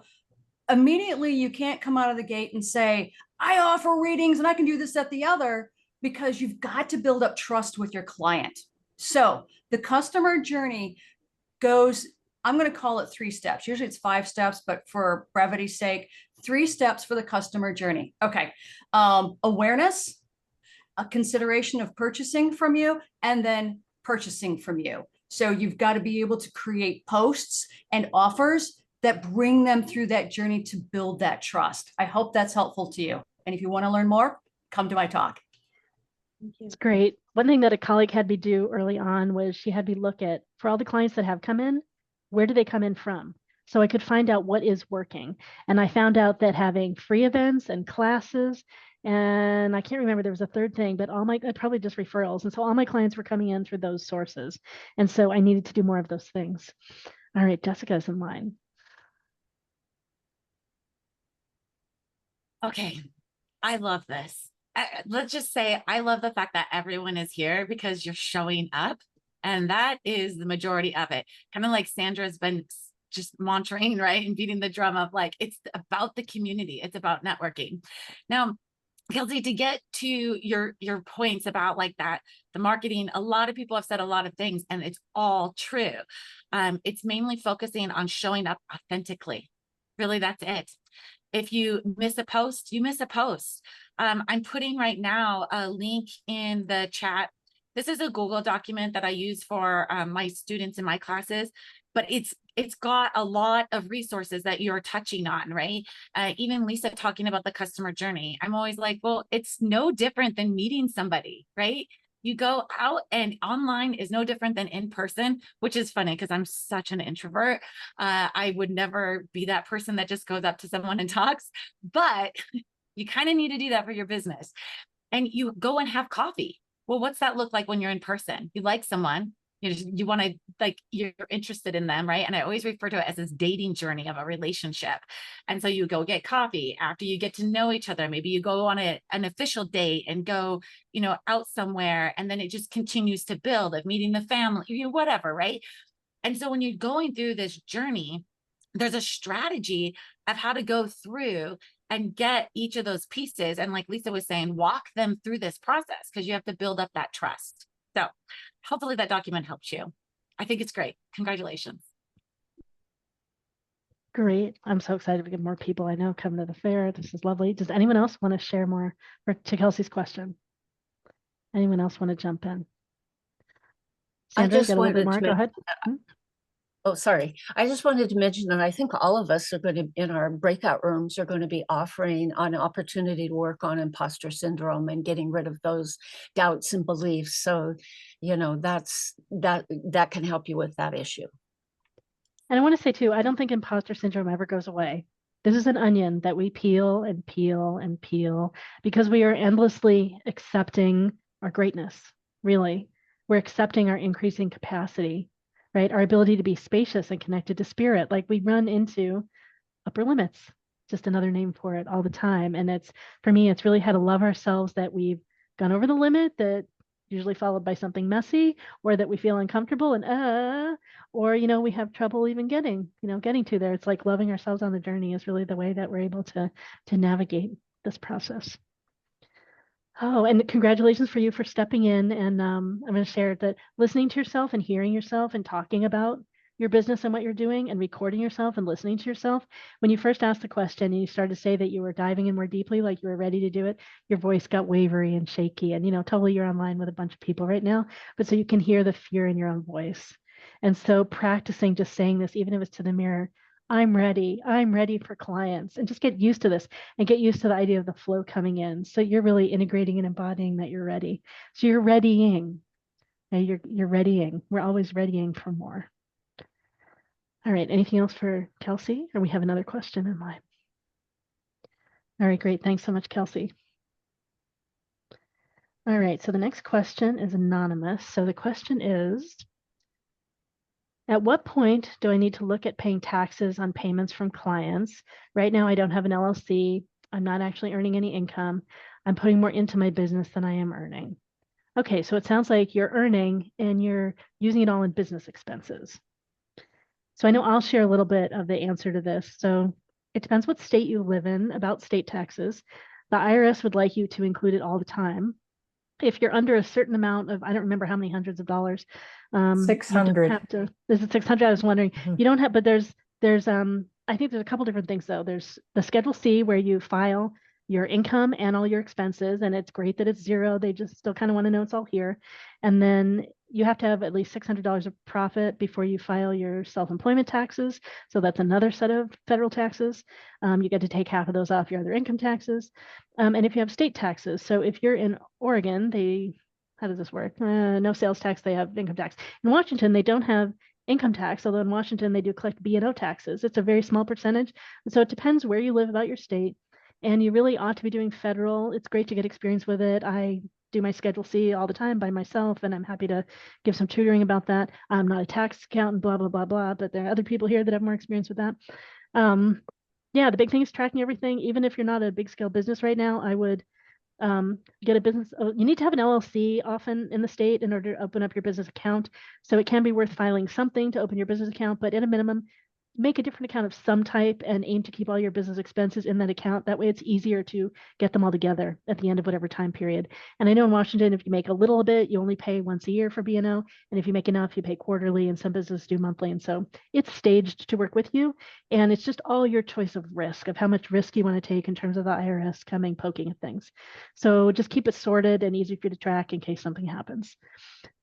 immediately you can't come out of the gate and say, I offer readings and I can do this, that, the other, because you've got to build up trust with your client. So the customer journey goes, I'm going to call it 3 steps. Usually it's 5 steps, but for brevity's sake, 3 steps for the customer journey. Okay. Awareness, a consideration of purchasing from you, and then purchasing from you. So you've got to be able to create posts and offers that bring them through that journey to build that trust. I hope that's helpful to you. And if you want to learn more, come to my talk. It's great. One thing that a colleague had me do early on was she had me look at, for all the clients that have come in, where do they come in from? So I could find out what is working. And I found out that having free events and classes, and I can't remember, there was a third thing, but probably just referrals. And so all my clients were coming in through those sources. And so I needed to do more of those things. All right, Jessica's in line. Okay, I love this. Let's just say I love the fact that everyone is here because you're showing up, and that is the majority of it. Kind of like Sandra's been just mantraing, right, and beating the drum of like, it's about the community, it's about networking. Now, Kelsey, to get to your points about like that, the marketing, a lot of people have said a lot of things, and it's all true. It's mainly focusing on showing up authentically. Really, that's it. If you miss a post, you miss a post. I'm putting right now a link in the chat. This is a Google document that I use for my students in my classes, but it's got a lot of resources that you're touching on, right? Even Lisa talking about the customer journey. I'm always like, well, it's no different than meeting somebody, right? You go out, and online is no different than in person, which is funny because I'm such an introvert. I would never be that person that just goes up to someone and talks, but you kind of need to do that for your business. And you go and have coffee. Well, what's that look like when you're in person? You like someone, you want to, like, you're interested in them, right? And I always refer to it as this dating journey of a relationship. And so you go get coffee after you get to know each other. Maybe you go on an official date and go, out somewhere, and then it just continues to build of meeting the family, whatever, right? And so when you're going through this journey, there's a strategy of how to go through and get each of those pieces. And like Lisa was saying, walk them through this process because you have to build up that trust. So hopefully that document helps you. I think it's great. Congratulations. Great. I'm so excited to get more people I know come to the fair. This is lovely. Does anyone else want to share more to Kelsey's question? Anyone else want to jump in? Sandra, you got a little bit more? Go ahead. Oh, sorry. I just wanted to mention that I think all of us are going to, in our breakout rooms, are going to be offering an opportunity to work on imposter syndrome and getting rid of those doubts and beliefs. So, that can help you with that issue. And I want to say too, I don't think imposter syndrome ever goes away. This is an onion that we peel and peel and peel because we are endlessly accepting our greatness, really. We're accepting our increasing capacity, right? Our ability to be spacious and connected to spirit. Like we run into upper limits, just another name for it all the time. And for me, it's really how to love ourselves that we've gone over the limit, that usually followed by something messy, or that we feel uncomfortable and or we have trouble even getting to there. It's like loving ourselves on the journey is really the way that we're able to navigate this process. Oh, and congratulations for you for stepping in. And I'm going to share that listening to yourself and hearing yourself and talking about your business and what you're doing and recording yourself and listening to yourself. When you first asked the question and you started to say that you were diving in more deeply, like you were ready to do it, your voice got wavery and shaky. And, totally you're online with a bunch of people right now, but so you can hear the fear in your own voice. And so practicing just saying this, even if it's to the mirror, I'm ready for clients, and just get used to this and get used to the idea of the flow coming in. So you're really integrating and embodying that you're ready. So you're readying. You're readying. We're always readying for more. All right. Anything else for Kelsey? Or we have another question in line. All right, great. Thanks so much, Kelsey. All right. So the next question is anonymous. So the question is, at what point do I need to look at paying taxes on payments from clients? Right now, I don't have an LLC. I'm not actually earning any income. I'm putting more into my business than I am earning. Okay, so it sounds like you're earning and you're using it all in business expenses. So I know I'll share a little bit of the answer to this. So it depends what state you live in about state taxes. The IRS would like you to include it all the time. If you're under a certain amount of, I don't remember how many hundreds of dollars, you don't 600. have to. Is it 600? I was wondering. Mhm. You don't have, but there's I think there's a couple different things though. There's the Schedule C where you file your income and all your expenses, and it's great that it's zero. They just still kind of want to know it's all here. And then you have to have at least $600 of profit before you file your self-employment taxes. So that's another set of federal taxes. You get to take half of those off your other income taxes. And if you have state taxes, so if you're in Oregon, how does this work? No sales tax, they have income tax. In Washington, they don't have income tax, although in Washington they do collect B&O taxes. It's a very small percentage. And so it depends where you live about your state. And you really ought to be doing federal. It's great to get experience with it. I do my Schedule C all the time by myself, and I'm happy to give some tutoring about that. I'm not a tax accountant, blah, blah, blah, blah, but there are other people here that have more experience with that. Yeah, the big thing is tracking everything. Even if you're not a big scale business right now, I would get a business. You need to have an LLC often in the state in order to open up your business account. So it can be worth filing something to open your business account, but at a minimum, make a different account of some type and aim to keep all your business expenses in that account. That way it's easier to get them all together at the end of whatever time period. And I know in Washington, if you make a little bit, you only pay once a year for B&O. And if you make enough, you pay quarterly, and some businesses do monthly. And so it's staged to work with you. And it's just all your choice of risk, of how much risk you want to take in terms of the IRS coming poking at things. So just keep it sorted and easy for you to track in case something happens.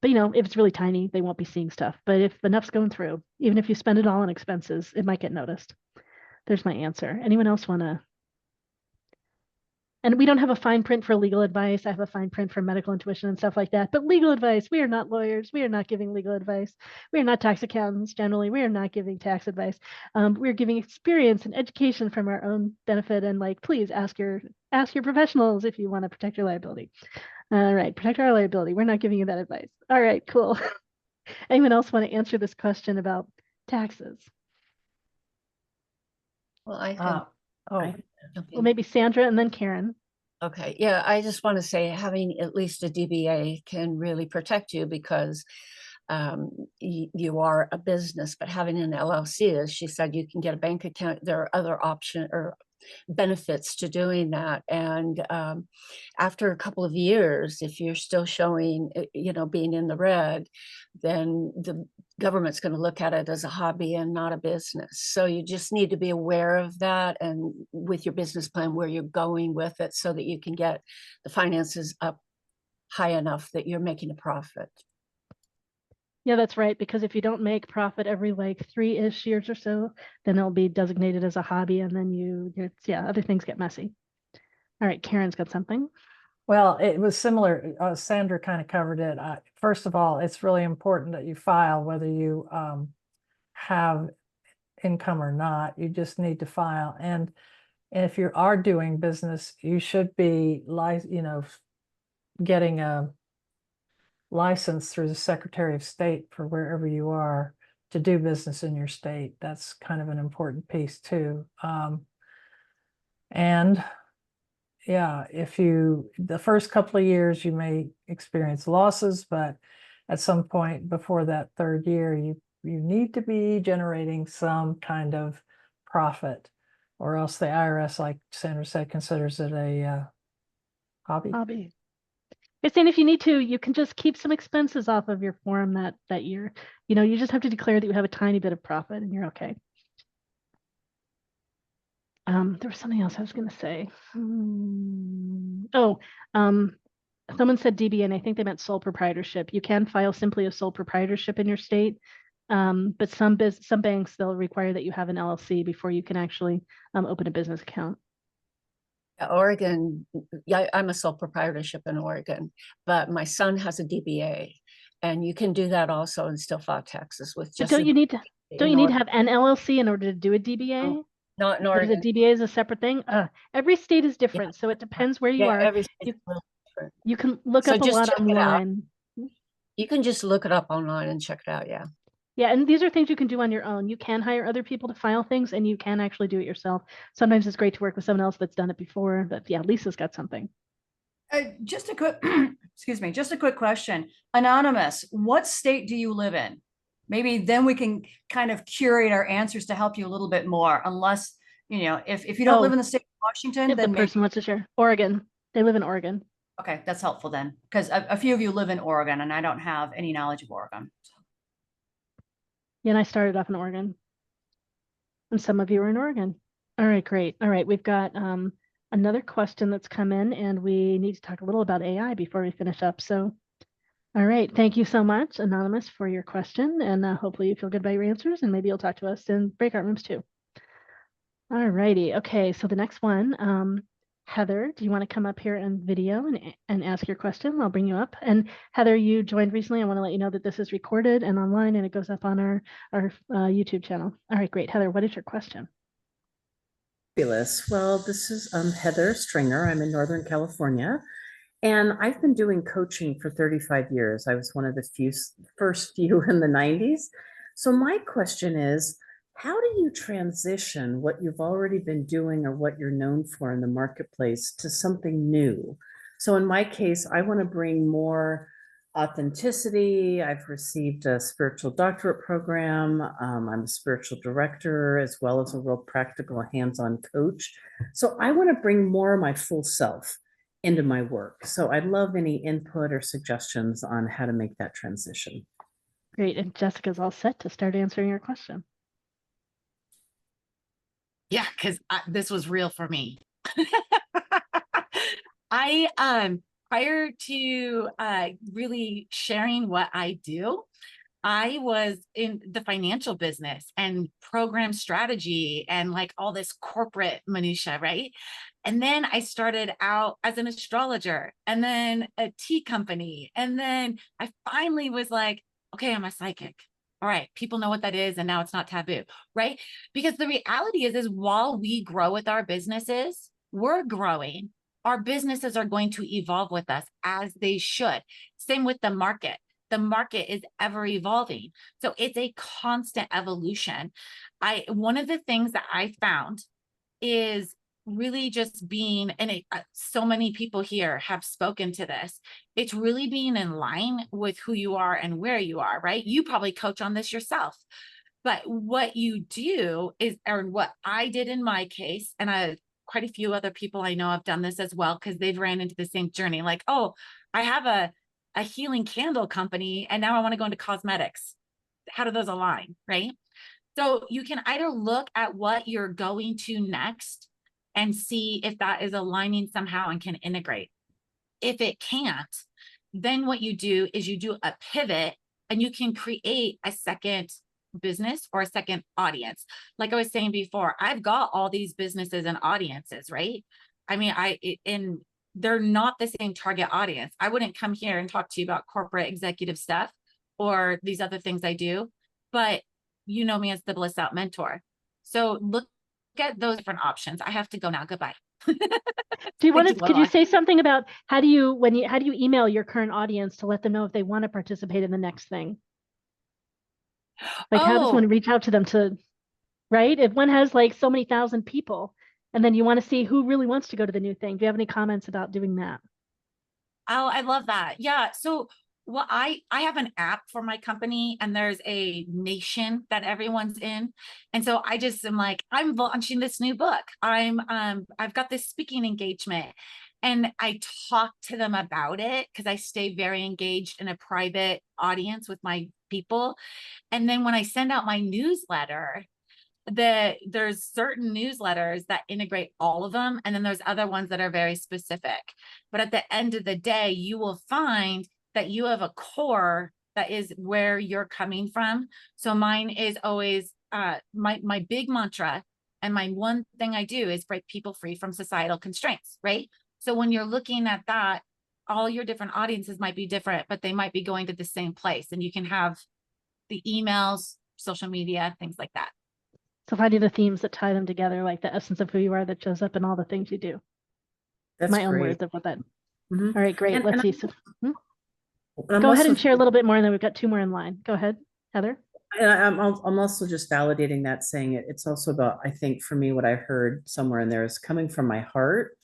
But if it's really tiny, they won't be seeing stuff. But if enough's going through, even if you spend it all on expenses, it might get noticed. There's my answer. Anyone else want to? And we don't have a fine print for legal advice. I have a fine print for medical intuition and stuff like that. But legal advice, we are not lawyers. We are not giving legal advice. We are not tax accountants generally. We are not giving tax advice. We're giving experience and education from our own benefit. And please ask your professionals if you want to protect your liability. All right, protect our liability. We're not giving you that advice. All right, cool. Anyone else want to answer this question about taxes? Well, I can. Oh, Well, maybe Sandra and then Karen. Okay, yeah, I just want to say having at least a DBA can really protect you because you are a business, but having an LLC, as she said, you can get a bank account. There are other options or benefits to doing that. And after a couple of years, if you're still showing, being in the red, then the government's going to look at it as a hobby and not a business. So you just need to be aware of that and with your business plan where you're going with it so that you can get the finances up high enough that you're making a profit. Yeah, that's right. Because if you don't make profit every 3-ish years or so, then it'll be designated as a hobby, and then other things get messy. All right, Karen's got something. Well, it was similar. Sandra kind of covered it. First of all, it's really important that you file whether you have income or not. You just need to file. And if you are doing business, you should be getting a license through the Secretary of State for wherever you are to do business in your state. That's kind of an important piece too. And yeah, the first couple of years, you may experience losses, but at some point before that third year, you need to be generating some kind of profit, or else the IRS, like Sandra said, considers it a hobby. You're saying if you need to, you can just keep some expenses off of your form that year. You just have to declare that you have a tiny bit of profit and you're okay. There was something else I was going to say. Someone said DBA, and I think they meant sole proprietorship. You can file simply a sole proprietorship in your state, but some banks, they'll require that you have an LLC before you can actually open a business account. Oregon, yeah, I'm a sole proprietorship in Oregon, but my son has a DBA, and you can do that also and still file taxes with just. But don't you need to have an LLC in order to do a DBA? Not in Oregon. The DBA is a separate thing. Every state is different, so it depends where you are. Every state is different. You can look up a lot online. You can just look it up online and check it out. Yeah. Yeah, and these are things you can do on your own. You can hire other people to file things, and you can actually do it yourself. Sometimes it's great to work with someone else that's done it before, but yeah, Lisa's got something. Just a quick, excuse me, just a quick question. Anonymous, what state do you live in? Maybe then we can kind of curate our answers to help you a little bit more, unless, if you don't live in the state of Washington, If the then maybe, person wants to share. Oregon. They live in Oregon. okay, that's helpful then, because a few of you live in Oregon and I don't have any knowledge of Oregon. Yeah, and I started off in Oregon. And some of you are in Oregon. All right, great. All right, we've got another question that's come in, and we need to talk a little about AI before we finish up. So, all right, thank you so much, Anonymous, for your question, and hopefully you feel good about your answers, and maybe you'll talk to us in breakout rooms too. All righty. Okay, so the next one, Heather, do you want to come up here and video and ask your question? I'll bring you up. And Heather, you joined recently. I want to let you know that this is recorded and online, and it goes up on our YouTube channel. All right, great. Heather, what is your question? Fabulous. Well, this is Heather Stringer. I'm in Northern California, and I've been doing coaching for 35 years. I was one of the first few in the 90s. So my question is, how do you transition what you've already been doing or what you're known for in the marketplace to something new? So in my case, I want to bring more authenticity. I've received a spiritual doctorate program. I'm a spiritual director as well as a real practical hands-on coach. So I want to bring more of my full self into my work. So I'd love any input or suggestions on how to make that transition. Great. And Jessica's all set to start answering your question. Yeah, because this was real for me. I prior to really sharing what I do, I was in the financial business and program strategy and like all this corporate minutia, right? And then I started out as an astrologer and then a tea company. And then I finally was like, okay, I'm a psychic. All right, people know what that is, and now it's not taboo, right? Because the reality is while we grow with our businesses, we're growing. Our businesses are going to evolve with us as they should. Same with the market. The market is ever evolving. So it's a constant evolution. One of the things that I found is really just being, and so many people here have spoken to this, it's really being in line with who you are and where you are, right? You probably coach on this yourself. But what you do is, or what I did in my case, and quite a few other people I know have done this as well, because they've ran into the same journey. Like, oh, I have a healing candle company, and now I want to go into cosmetics. How do those align, right? So you can either look at what you're going to next and see if that is aligning somehow and can integrate. If it can't, then what you do is you do a pivot and you can create a second business or a second audience. Like I was saying before, I've got all these businesses and audiences, right? I mean, and they're not the same target audience. I wouldn't come here and talk to you about corporate executive stuff or these other things I do, but you know me as the Bliss Out mentor. So look at those different options. I have to go now. Goodbye. Do you want to, could you say something about how do you email your current audience to let them know if they want to participate in the next thing? Like how does one reach out to them to, right? If one has like so many thousand people and then you want to see who really wants to go to the new thing. Do you have any comments about doing that? Oh, I love that. Yeah. So well, I have an app for my company and there's a nation that everyone's in. And so I just am like, I'm launching this new book. I've got this speaking engagement and I talk to them about it because I stay very engaged in a private audience with my people. And then when I send out my newsletter, there's certain newsletters that integrate all of them. And then there's other ones that are very specific. But at the end of the day, you will find that you have a core that is where you're coming from. So mine is always my big mantra. And my one thing I do is break people free from societal constraints, right? So when you're looking at that, all your different audiences might be different, but they might be going to the same place. And you can have the emails, social media, things like that. So finding the themes that tie them together, like the essence of who you are that shows up in all the things you do. That's my own great. words of what that. All right, great. Let's see. So, go ahead and share a little bit more, and then we've got 2 more in line. Go ahead, Heather. And I'm also just validating that, saying it's also about, I think for me, what I heard somewhere in there is coming from my heart.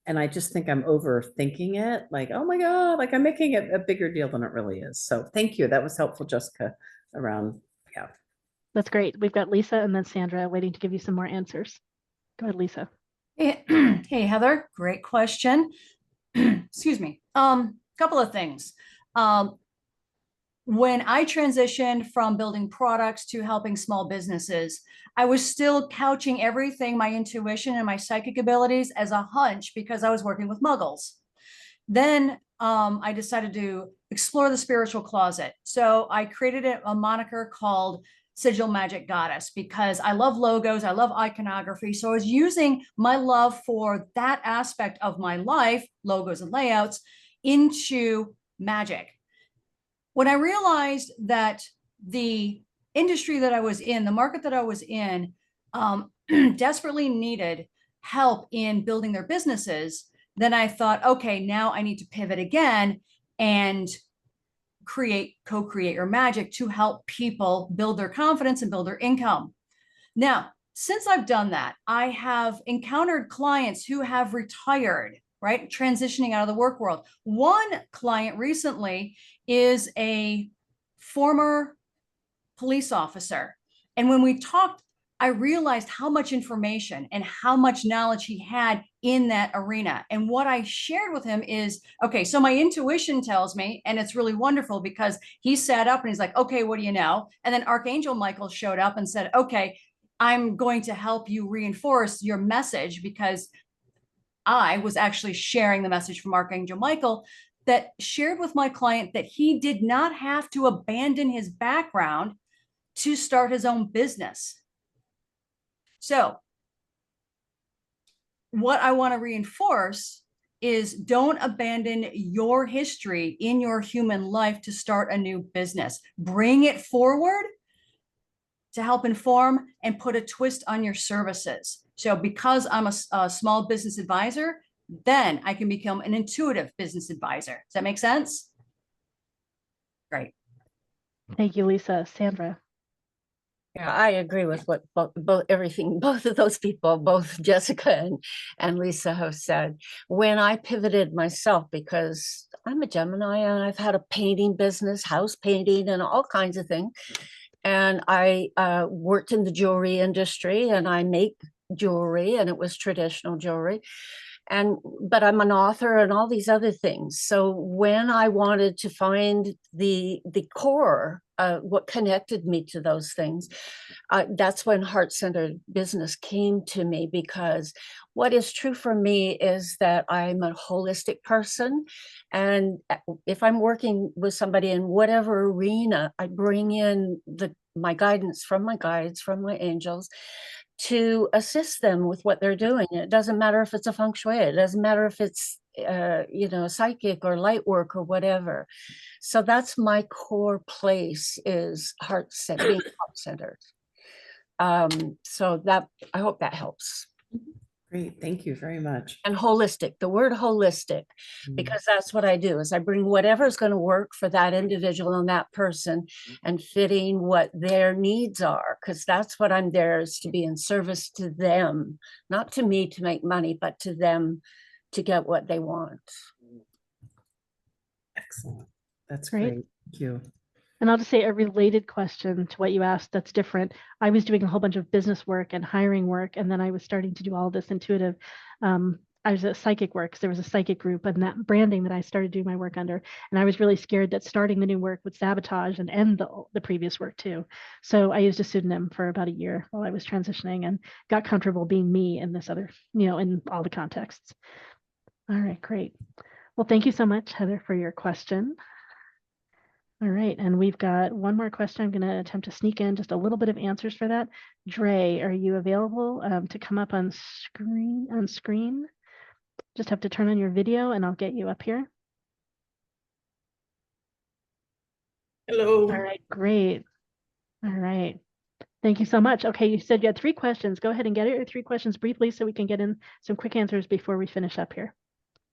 And I just think I'm overthinking it. Like, oh my God, like I'm making it a bigger deal than it really is. So thank you. That was helpful, Jessica, around, yeah. That's great. We've got Lisa and then Sandra waiting to give you some more answers. Go ahead, Lisa. Hey, hey, Heather, great question. Excuse me. Couple of things. When I transitioned from building products to helping small businesses, I was still couching everything, my intuition and my psychic abilities, as a hunch because I was working with muggles. Then I decided to explore the spiritual closet. So I created a moniker called Sigil Magic Goddess because I love logos, I love iconography. So I was using my love for that aspect of my life, logos and layouts, into magic. When I realized that the industry that I was in, the market that I was in, desperately needed help in building their businesses, then I thought, okay, now I need to pivot again and co-create your magic to help people build their confidence and build their income. Now, since I've done that, I have encountered clients who have retired, right? Transitioning out of the work world. One client recently is a former police officer. And when we talked, I realized how much information and how much knowledge he had in that arena. And what I shared with him is, okay, so my intuition tells me, and it's really wonderful because he sat up and he's like, okay, what do you know? And then Archangel Michael showed up and said, okay, I'm going to help you reinforce your message because I was actually sharing the message from Archangel Michael that shared with my client that he did not have to abandon his background to start his own business. So, what I want to reinforce is don't abandon your history in your human life to start a new business. Bring it forward to help inform and put a twist on your services. So because I'm a small business advisor, then I can become an intuitive business advisor. Does that make sense? Great. Thank you, Lisa. Sandra. Yeah, I agree with what both everything both of those people, both Jessica and Lisa have said. When I pivoted myself, because I'm a Gemini and I've had a painting business, house painting and all kinds of things. And I worked in the jewelry industry and I make jewelry and it was traditional jewelry. But I'm an author and all these other things. So when I wanted to find the core, what connected me to those things, that's when heart-centered business came to me, because what is true for me is that I'm a holistic person. And if I'm working with somebody in whatever arena, I bring in my guidance from my guides, from my angels, to assist them with what they're doing. It doesn't matter if it's a feng shui, it doesn't matter if it's psychic or light work or whatever. So that's my core place, is being heart-centered. So that, I hope that helps. Great, thank you very much. And holistic, the word holistic, because that's what I do, is I bring whatever's going to work for that individual and that person and fitting what their needs are, because that's what I'm there, is to be in service to them, not to me to make money, but to them to get what they want. Excellent. That's Great. great. Thank you. And I'll just say a related question to what you asked that's different. I was doing a whole bunch of business work and hiring work, and then I was starting to do all this intuitive. I was at psychic work because there was a psychic group and that branding that I started doing my work under. And I was really scared that starting the new work would sabotage and end the previous work too. So I used a pseudonym for about a year while I was transitioning and got comfortable being me in this other, in all the contexts. All right, great. Well, thank you so much, Heather, for your question. All right, and we've got one more question. I'm going to attempt to sneak in just a little bit of answers for that. Dre, are you available to come up on screen? Just have to turn on your video and I'll get you up here. Hello. All right, great. All right. Thank you so much. Okay, you said you had 3 questions. Go ahead and get your 3 questions briefly so we can get in some quick answers before we finish up here.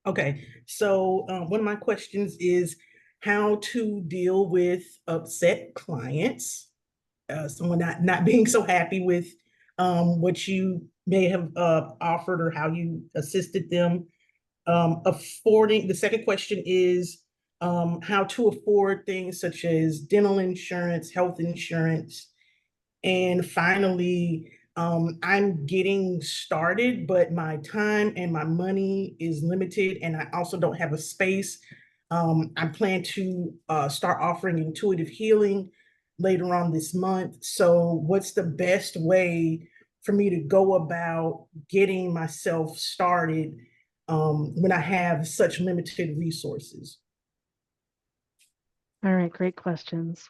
Okay, so one of my questions is how to deal with upset clients, someone not being so happy with what you may have offered or how you assisted them. The second question is how to afford things such as dental insurance, health insurance. And finally, I'm getting started, but my time and my money is limited, and I also don't have a space. I plan to start offering intuitive healing later on this month. So, what's the best way for me to go about getting myself started when I have such limited resources? All right, great questions.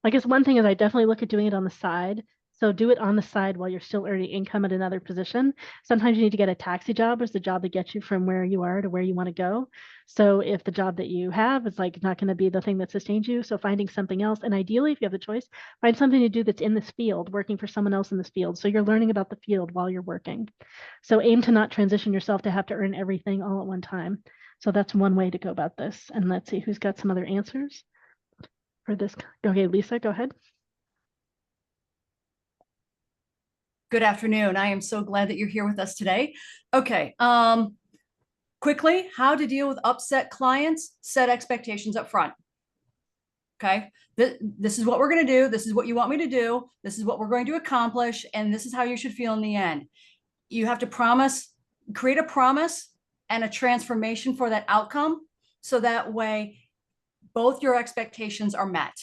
I guess one thing is I definitely look at doing it on the side. So do it on the side while you're still earning income at another position. Sometimes you need to get a taxi job as the job that gets you from where you are to where you want to go. So if the job that you have is like not going to be the thing that sustains you, so finding something else, and ideally if you have the choice, find something to do that's in this field, working for someone else in this field. So you're learning about the field while you're working. So aim to not transition yourself to have to earn everything all at one time. So that's one way to go about this. And let's see who's got some other answers for this. Okay, Lisa, go ahead. Good afternoon. I am so glad that you're here with us today. Okay. Quickly, how to deal with upset clients, set expectations up front. Okay. This is what we're going to do. This is what you want me to do. This is what we're going to accomplish. And this is how you should feel in the end. You have to create a promise and a transformation for that outcome. So that way both your expectations are met.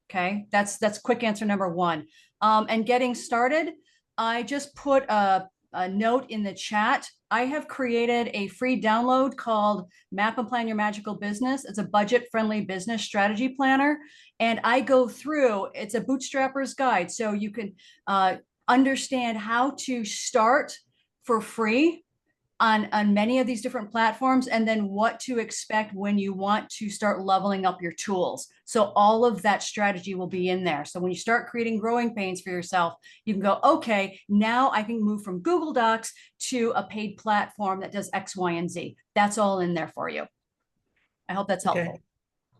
Okay. That's quick answer number one. And getting started, I just put a note in the chat. I have created a free download called Map and Plan Your Magical Business. It's a budget-friendly business strategy planner. And I go through, it's a bootstrapper's guide. So you can understand how to start for free on many of these different platforms, and then what to expect when you want to start leveling up your tools. So all of that strategy will be in there. So when you start creating growing pains for yourself, you can go, okay, now I can move from Google Docs to a paid platform that does X, Y, and Z. That's all in there for you. I hope that's helpful. Okay.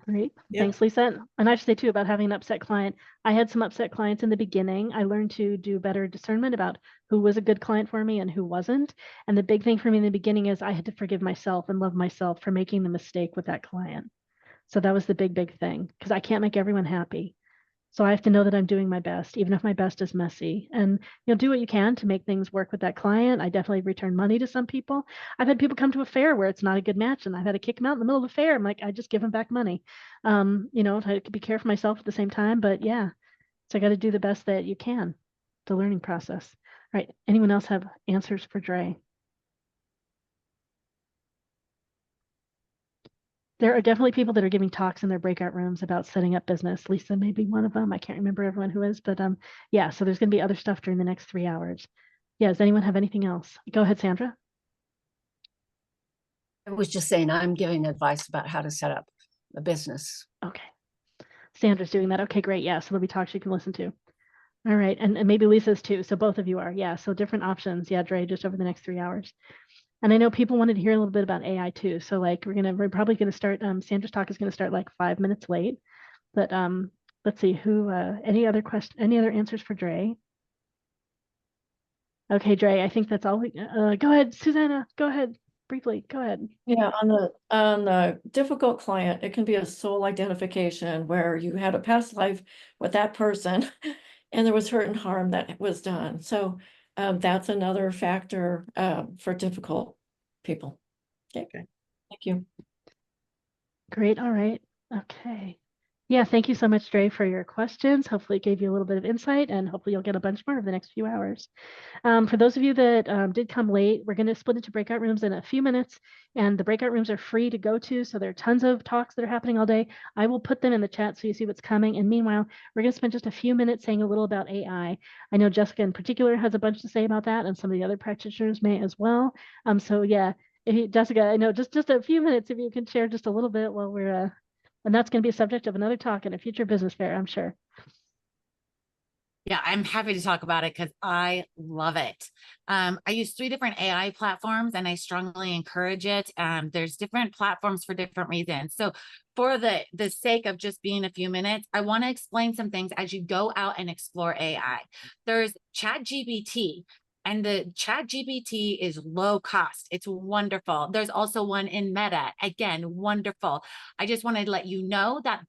Great. Yep. Thanks, Lisa. And I should say too about having an upset client. I had some upset clients in the beginning. I learned to do better discernment about who was a good client for me and who wasn't. And the big thing for me in the beginning is I had to forgive myself and love myself for making the mistake with that client. So that was the big thing because I can't make everyone happy. So I have to know that I'm doing my best, even if my best is messy. And do what you can to make things work with that client. I definitely return money to some people. I've had people come to a fair where it's not a good match, and I've had to kick them out in the middle of the fair. I'm like, I just give them back money. I be care for myself at the same time. But yeah, so I got to do the best that you can. The learning process. All right. Anyone else have answers for Dre? There are definitely people that are giving talks in their breakout rooms about setting up business. Lisa may be one of them. I can't remember everyone who is, but yeah, so there's going to be other stuff during the next 3 hours. Yeah, does anyone have anything else? Go ahead, Sandra. I was just saying, I'm giving advice about how to set up a business. Okay. Sandra's doing that. Okay, great. Yeah, so there'll be talks you can listen to. All right, and maybe Lisa's too. So both of you are. Yeah, so different options. Yeah, Dre, just over the next 3 hours. And I know people wanted to hear a little bit about AI too. So like we're probably gonna start. Sandra's talk is gonna start like 5 minutes late. But let's see who. Any other answers for Dre? Okay, Dre. I think that's all. Go ahead, Susanna. Go ahead briefly. Go ahead. Yeah, on the difficult client, it can be a soul identification where you had a past life with that person and there was hurt and harm that was done. So that's another factor for difficult people. Okay. Thank you. Great. All right. Okay. Yeah, thank you so much, Dre, for your questions. Hopefully it gave you a little bit of insight, and hopefully you'll get a bunch more over the next few hours. For those of you that did come late, we're going to split into breakout rooms in a few minutes, and the breakout rooms are free to go to. So there are tons of talks that are happening all day. I will put them in the chat so you see what's coming. And meanwhile, we're going to spend just a few minutes saying a little about AI. I know Jessica in particular has a bunch to say about that, and some of the other practitioners may as well. So yeah, Jessica, I know just a few minutes if you can share just a little bit while we're and that's going to be a subject of another talk in a future business fair, I'm sure. Yeah, I'm happy to talk about it because I love it. I use 3 different AI platforms and I strongly encourage it. There's different platforms for different reasons. So for the sake of just being a few minutes, I want to explain some things as you go out and explore AI. There's ChatGPT. And the Chat GPT is low cost. It's wonderful. There's also one in Meta. Again, wonderful. I just wanted to let you know that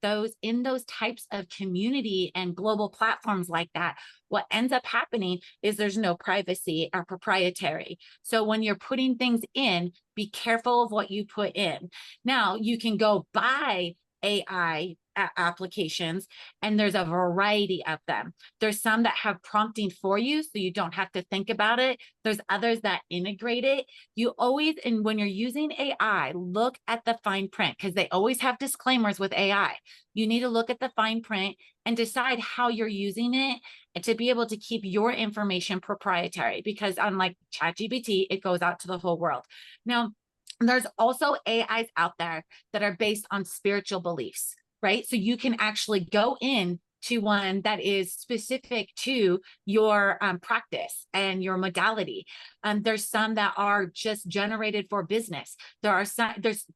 in those types of community and global platforms like that, what ends up happening is there's no privacy or proprietary. So when you're putting things in, be careful of what you put in. Now, you can go buy AI applications, and there's a variety of them. There's some that have prompting for you, so you don't have to think about it. There's others that integrate it. You always, and when you're using AI, look at the fine print, because they always have disclaimers with AI. You need to look at the fine print and decide how you're using it, and to be able to keep your information proprietary, because unlike ChatGPT, it goes out to the whole world. Now, there's also AIs out there that are based on spiritual beliefs, right? So you can actually go in to one that is specific to your practice and your modality. There's some that are just generated for business. There's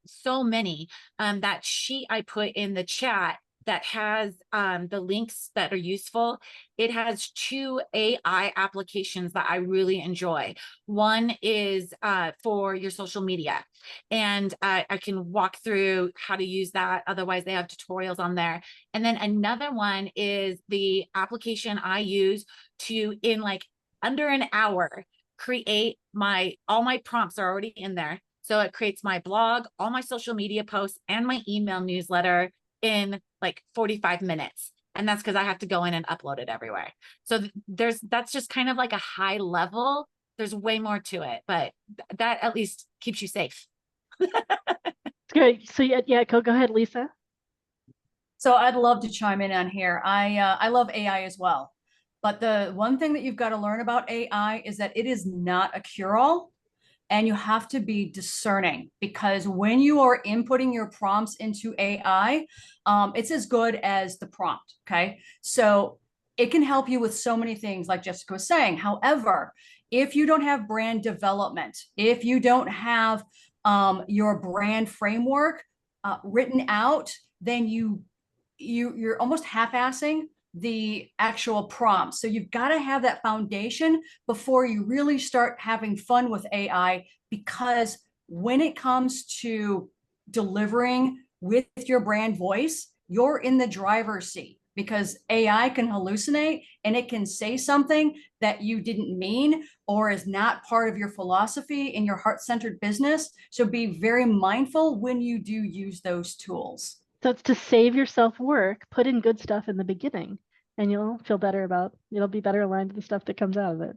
so many. That sheet I put in the chat that has the links that are useful. It has 2 AI applications that I really enjoy. One is for your social media, and I can walk through how to use that. Otherwise, they have tutorials on there. And then another one is the application I use to, in like under an hour, create all my prompts are already in there. So it creates my blog, all my social media posts, and my email newsletter in like 45 minutes. And that's because I have to go in and upload it everywhere. So that's just kind of like a high level. There's way more to it, but that at least keeps you safe. Great. So yeah, go ahead, Lisa. So I'd love to chime in on here. I love AI as well. But the one thing that you've got to learn about AI is that it is not a cure-all. And you have to be discerning, because when you are inputting your prompts into AI, it's as good as the prompt. Okay. So it can help you with so many things, like Jessica was saying. However, if you don't have brand development, if you don't have your brand framework written out, then you're almost half-assing the actual prompt. So you've got to have that foundation before you really start having fun with AI, because when it comes to delivering with your brand voice, you're in the driver's seat, because AI can hallucinate and it can say something that you didn't mean or is not part of your philosophy in your heart-centered business. So be very mindful when you do use those tools. So it's to save yourself work, put in good stuff in the beginning, and you'll feel better it'll be better aligned to the stuff that comes out of it.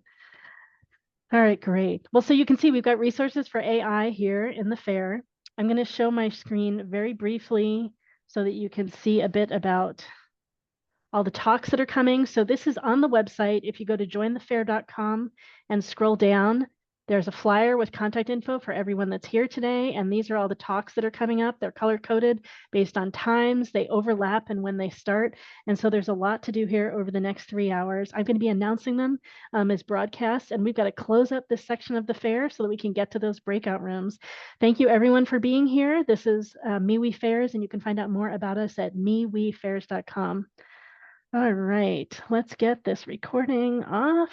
All right, great. Well, so you can see we've got resources for AI here in the fair. I'm going to show my screen very briefly so that you can see a bit about all the talks that are coming. So this is on the website. If you go to jointhefair.com and scroll down, there's a flyer with contact info for everyone that's here today. And these are all the talks that are coming up. They're color coded based on times. They overlap and when they start. And so there's a lot to do here over the next 3 hours. I'm going to be announcing them as broadcasts. And we've got to close up this section of the fair so that we can get to those breakout rooms. Thank you everyone for being here. This is MeWe Fairs, and you can find out more about us at mewefairs.com. All right, let's get this recording off.